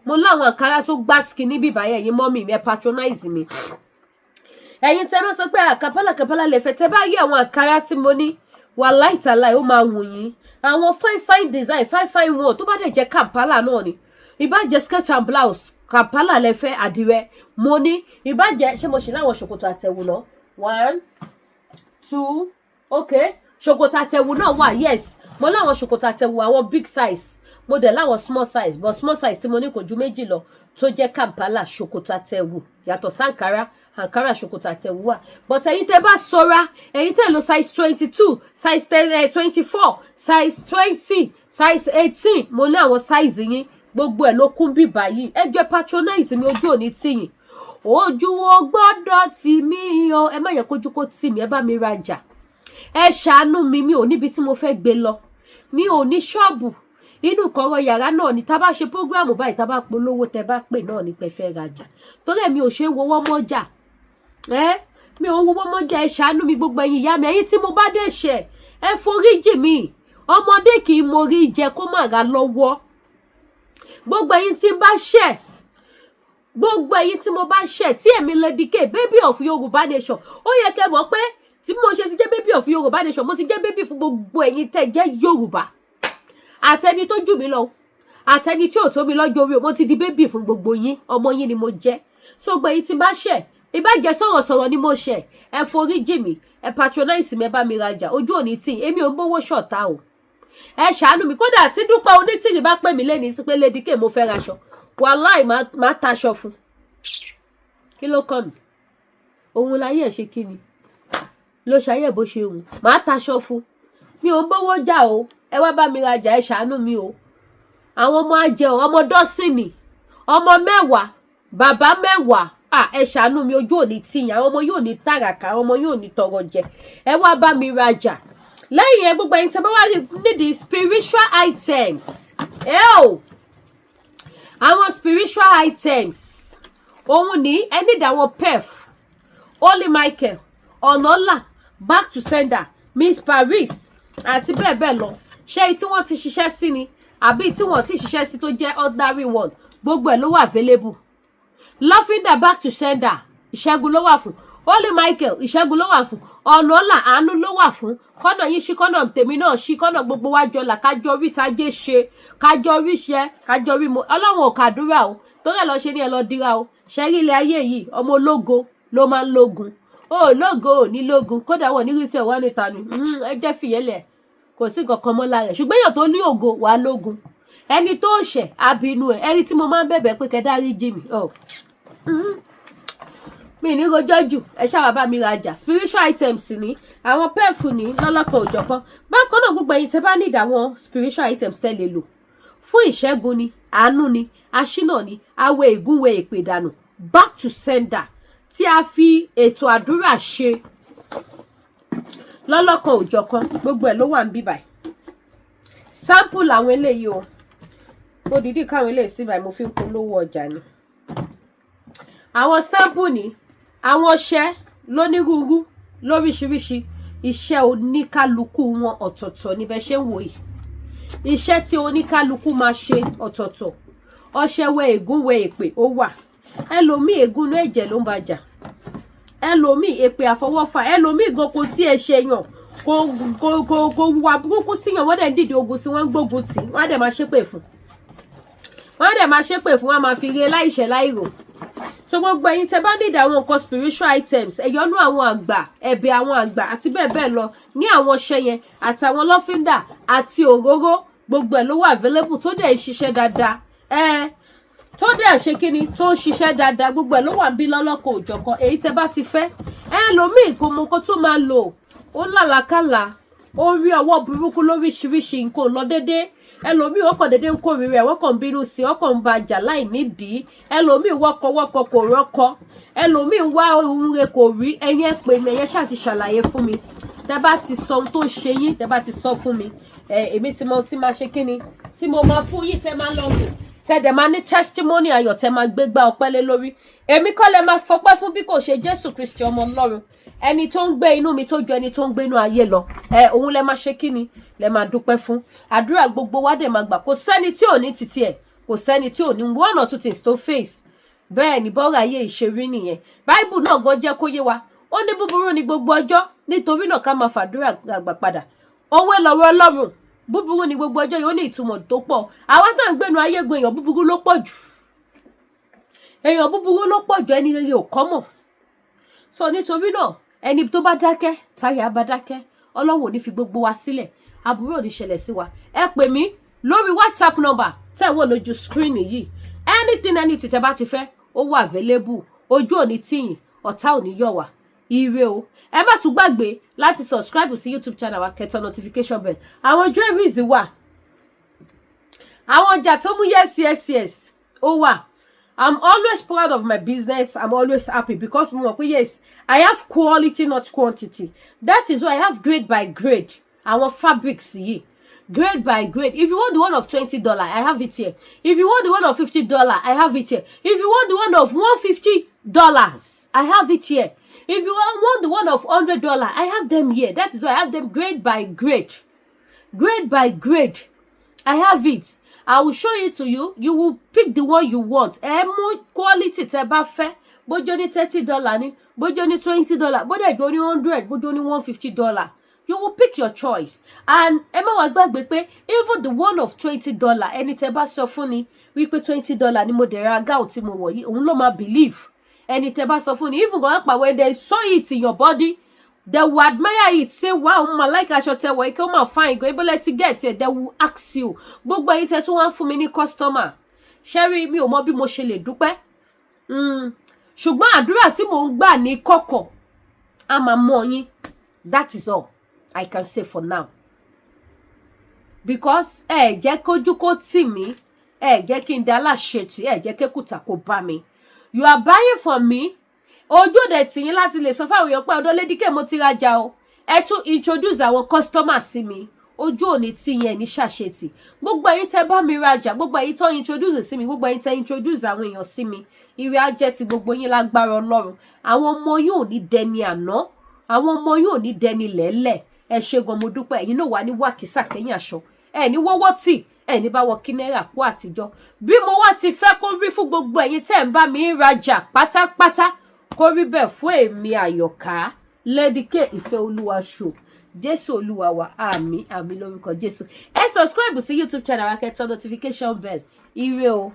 Mo láwọn Ankara tó gbá skin níbí báyẹn, ẹ̀yin mọ́mì mi ẹ patronize mi. Ẹ̀yin tẹ́ máa sọ pé Kampala lè fẹ́, tẹ́ bá rí àwọn Ankara tí mo ní, wàláhì tàláhì ó máa wù yín. Àwọn fine design, fine one tó bá dẹ̀ jẹ́ Kampala náà ni. Ìbá jẹ́ skirt and blouse, Kampala lè fẹ́ àdìrẹ. Mo ní ìbá jẹ́, ṣé mo ṣe láwọn ṣòkòtò àtẹ̀wù náà? 1, 2, okay. Ṣòkòtò àtẹ̀wù náà wà, yes. Mo láwọn ṣòkòtò àtẹ̀wù àwọn big size. Mo dẹ̀ láwọn small size, but small size tí mo ní kò ju méjì lọ tó jẹ́ Kampala ṣòkòtò àtẹ̀wù yàtọ̀ sí Ankara ṣòkòtò àtẹ̀wù wà. But ẹ̀yin tẹ́ bá ṣọ́ra, ẹ̀yin tẹ́ lò size 22, size 24, size 20, size 18, mo ní àwọn size yín gbogbo ẹ̀ ló kún bí báyìí. Ẹ jẹ́ patronize mi, ojú òní tì yín. Ojú o gbọ́dọ̀ tì mí o. Ẹ má yẹ kójú kó tì mí, ẹ bá mi rajà. Ẹ ṣàánú mi, mi ò níbi tí mo fẹ́ gbé lọ. Mi ò ní ṣọ́ọ̀bù. Inú kọ̀rọ̀ yàrá náà ni tá bá ṣe program báyìí, tá bá polówó tẹ́ bá pè náà ni pé fẹ́ rajà. Torí mi ò ṣe wọ́wọ́ mọ́jà. Mi ò wọ́wọ́ mọ́jà, ẹ ṣàánú mi gbogbo ẹ̀yin ìyá mi. Ẹ̀yin tí mo bá dé ṣẹ̀, ẹ foríjì mi. Ọmọdé kì í morí jẹ kó má ra lọ́wọ́. Gbogbo ẹ̀yin tí ń bá ṣẹ̀, gbogbo ẹ̀yin tí mo bá ṣẹ̀, tí èmi Lady K, baby of Yoruba nation, ó yẹ kẹ́ mọ̀ pé tí mo ṣe ti jẹ́ baby of Yoruba nation, mo ti jẹ́ baby fún gbogbo ẹ̀yin tẹ́ jẹ́ Yorùbá. Àtẹni tó jù mí lọ, àtẹni tí ò tó mi lọ́jọ́ orí, mo ti di baby fún gbogbo yín, ọmọ yín ni mo jẹ́. So gbogbo ẹ̀yin tí bá ṣẹ̀, ìbá jẹ́ sọ̀rọ̀ ni mo ṣẹ̀, ẹ foríjì mi, ẹ patronize mi, ẹ bá mi rajà, ojú òní tì, èmi ò ń bówó ṣọ̀tá o. Ẹ ṣàánú mi, kódà tí Dúpẹ́ Onítìrì bá pè mí lẹ́ni sí pé Lady K mo fẹ́ raṣọ, wàláì máa taṣọ fún. Kí ló kàn mí? Òun láyé ẹ̀ ṣe kí ni? Ló ṣayé bó ṣe hùn, máa taṣọ fún. Mi ò ń bówó jà o, ẹ wá bá mi rajà, ẹ ṣàánú mi o. Àwọn ọmọ ajẹun, ọmọ dọ́sìnì, ọmọ 10, bàbá 10, ẹ ṣàánú mi, ojú òní tì yín, àwọn ọmọ yóò ní tàràkà, àwọn ọmọ yóò ní tọrọ jẹ. Ẹ wá bá mi rajà. lẹ́yìn yẹn gbogbo ẹ̀yin tẹ́ bá wá need the spiritual items àwọn spiritual items òun ní ẹ need àwọn pef Holy Michael Ọ̀nàlà back to sender Miss Paris àti bẹ́ẹ̀ bẹ́ẹ̀ lọ ṣé tí wọ́n ti ṣiṣẹ́ sí ni àbí tí wọ́n ti ṣiṣẹ́ sí tó jẹ́ ordinary one gbogbo ẹ̀ ló wà available Lọ́fíńdà back to sender ìṣẹ́gun ló wà fún Holy Michael ìṣẹ́gun ló wà fún Ọ̀nàlà àánú ló wà fún kọ́nà yín ṣí kọ́nà tèmi náà ṣí kọ́nà gbogbo wa jọlà kájọ rí tajé ṣe kájọ rí ṣe kájọ rí mo Ọlọ́run ò kàdúrà o torí ẹ̀ lọ ṣe ní ẹ lọ dira o ṣẹ́rí ilé ayé yìí ọmọ ológo ló máa ń lógun lógo ò ní lógun kódà wọn nírí tí ẹ wá níta ni ẹ jẹ́ fìyẹ́lẹ̀ kò sí nǹkan kan mọ́ lára ẹ̀ ṣùgbọ́n èèyàn tó ní ògo wà lógun ẹni tó ṣẹ̀ abinú ẹ̀ ẹni tí mo máa ń bẹ̀bẹ̀ pé kẹ́ dáríjì mi mi ní rojọ́ jù ẹ ṣáà bá mi rajà spiritual items ní àwọn pẹ́ẹ̀fù ní lọ́lọ́kan òjọ̀kan bákan náà gbogbo ẹ̀yin tẹ́ bá need àwọn spiritual items tẹ́ lè lò fún ìṣẹ́gun ni àánú ni aṣínà ni awẹ ìgúnwẹ èpè dànù back to sender tí a fi ètò àdúrà ṣe lọ́lọ́kan òjọ̀kan gbogbo ẹ̀ ló wà ń bí báyìí sample àwọn eléyìí o mo dìídì káwọn eléyìí sí báyìí mo fi ń polówó ọjà ni àwọn sample ni àwọn ọṣẹ lónírúurú lóríṣiríṣi iṣẹ́ oníkálukú wọn ọ̀tọ̀ọ̀tọ̀ níbẹ̀ ṣe ń wò yìí iṣẹ́ tí oníkálukú máa ṣe ọ̀tọ̀ọ̀tọ̀ ọṣẹ wẹ ègún wẹ èpè ó wà ẹlòmíì ègún inú ẹ̀jẹ̀ ló ń bá jà ẹlòmíì èpè àfọwọ́fà ẹlòmíì gan kò tí ẹ ṣe yàn kò wà burúkú síyàn wọ́n dẹ̀ ń dìde ogun sí wọ́n ń gbógun tì wọ́n á dẹ̀ máa ṣépè fún wọ́n á máa fi re láìṣẹ̀ láìrò so gbogbo ẹ̀yin tẹ́ bá need àwọn nǹkan spiritual items ẹ̀yọ́nú àwọn àgbà ẹ̀bẹ̀ àwọn àgbà àti bẹ́ẹ̀ bẹ́ẹ̀ lọ ní àwọn ọṣẹ yẹn àtàwọn lọ́fíńdà àti òróró gbogbo ẹ̀ ló wà available tó dẹ̀ ń ṣiṣẹ́ dáadáa tó dẹ̀ ṣe kíni tó ń ṣiṣẹ́ dáadáa gbogbo ẹ̀ ló wà ń bí lọ́lọ́kọ̀ òjọ̀kan èyí tẹ́ bá ti fẹ́ lómìn kò mọ nǹkan tó máa lò ó làlàkàlà ó rí ọwọ́ burúkú lóríṣiríṣi nǹkan lọ déédéé ẹlòmíì wọ́n kàn déédéé ń kórìíra ẹ̀ wọ́n kàn ń bínú sí i wọ́n kàn ń ba jà láì nídìí ẹlòmíì wọ́kọ kò rọ́kọ ẹlòmíì wá ohun rẹ̀ kò rí ẹ̀yin ẹ̀ pè mí ẹ̀yẹ́ ṣáà ti ṣàlàyé fún mi tẹ́ bá ti sọ ohun tó ń ṣe yín tẹ́ bá ti sọ fún mi èmi tí mo ti máa ṣe kíni tí mo máa fún yín tẹ́ máa lọ lò tẹ́ dẹ̀ máa ní testimony ayọ̀ tẹ́ máa gbégbá ọpẹ́ lé lórí èmi kọ́ lẹ máa fọpẹ́ fún bí kò ṣe Jésù Kristi ọmọ Ọlọ́run ẹni tó ń gbé inú mi tó ju ẹni tó ń gbé inú ayé lọ òun lẹ máa ṣe kíni lẹ máa dúpẹ́ fún àdúrà gbogbo wa dẹ̀ máa gbà kò sẹ́ni tí ò ní títí ẹ̀ kò sẹ́ni tí ò ní one or two things to face bẹ́ẹ̀ ni bọ́ọ̀rọ̀ ayé ìṣerí nìyẹn báíbù náà gan jẹ́ kó yé wa ó ní búburú ní gbogbo ọjọ́ nítorí náà ká máa fàdúrà àgbà padà òwe lọ́rọ̀ Ọlọ́run búburú ní gbogbo ọjọ́ yìí ó ní ìtumọ̀ tó pọ̀ àwa tá à ń gbénu ayé gan èèyàn búburú ló pọ̀ jù ẹni rere ò kọ́mọ̀ so nítorí náà ẹni tó bá dákẹ́ táyà bá dákẹ́ Ọlọ́run ò ní fi gbogbo wa sílẹ̀ àbúrò ò ní ṣẹlẹ̀ sí wa ẹ pè mí lórí WhatsApp number tẹ́ wọ́n lójú screen yìí anything tẹ́ bá ti fẹ́ ó wà available ojú ò ní tìyìn ọ̀tá ò ní yọ̀ wá ire o ẹ má tún gbàgbé láti subscribe sí YouTube channel wa kẹtọ notification bell àwọn jewelries wà àwọn ọjà tó mú yes ó wà I'm always proud of my business. I'm always happy because yes, I have quality, not quantity. That is why I have grade by grade. Our fabrics here, grade by grade. If you want the one of $20, I have it here. If you want the one of $50, I have it here. If you want the one of $150, I have it here. If you want the one of $100, I have them here. That is why I have them grade by grade. Grade by grade. I have it. I will show it to you. You will pick the one you want. Mú quality tẹ́ bá fẹ́. Bójó ní $30 ni, bójó ní $20, bójó ní $100, bójó ní $150. You will pick your choice. And ẹ má wá gbàgbé pé even the one of $20, ẹni tẹ́ bá sọ fún ni wípé $20 ni mo dẹ̀ ra gown tí mo wọ̀ yìí, òun ló máa believe. Ẹni tẹ́ bá sọ fún ni even gan pa when they saw it in your body, they will admire it, say wow, ma like aṣọ tẹ́ wọ̀ yìí, kí ó máa fine go able to get it. They will ask you. Gbogbo ẹ̀yin tẹ́ tún wá fún mi ní customer. Sherry, mi ò mọ bí mo ṣe lè dúpẹ́. Ṣùgbọ́n àdúrà tí mò ń gbà ní kọ̀kọ̀ a máa mọ yín. That is all I can say for now. Because jẹ́ kójú kó tì mí, jẹ́ kí n dá láṣetì, jẹ́ kékùtà kó bá mi. You are buying from me. Ojú òde tì yín láti lè sọ fáwọn èèyàn pé ọ̀dọ̀ Lady K mo ti rajà o. ẹ tún introduce àwọn customer sí mi, ojú òní tí yẹn ní ṣàṣetì. Gbogbo ẹ̀yin tẹ́ bá mi rajà, gbogbo ẹ̀yin tó introduce sí mi, gbogbo ẹ̀yin tẹ́ introduce àwọn èèyàn sí mi, ire á jẹ́ ti gbogbo yín lágbára Ọlọ́run. Àwọn ọmọ yín ò ní dẹni àná, àwọn ọmọ yín ò ní dẹni lẹ́lẹ̀. Ẹ ṣé gan, mo dúpẹ́. Ẹ̀yin náà wà ní wàkísà kẹ́yìn aṣọ, ẹ ní wọ́wọ́ tì, ẹ ní bá wọ kí náírà kú àtijọ́. Bí mo wá ti fẹ́ kó rí fún gbogbo ẹ̀yin tẹ́ ń bá mi rajà pátápátá, kó rí bẹ́ẹ̀ fún èmi Àyọ̀ká Lady K Ìfẹ́ Olúwa Show. Jésù Olúwa wa, àmín àmín lórúkọ Jésù. Ẹ subscribe sí YouTube channel wa, kẹ́ tàn notification bell. Ire o.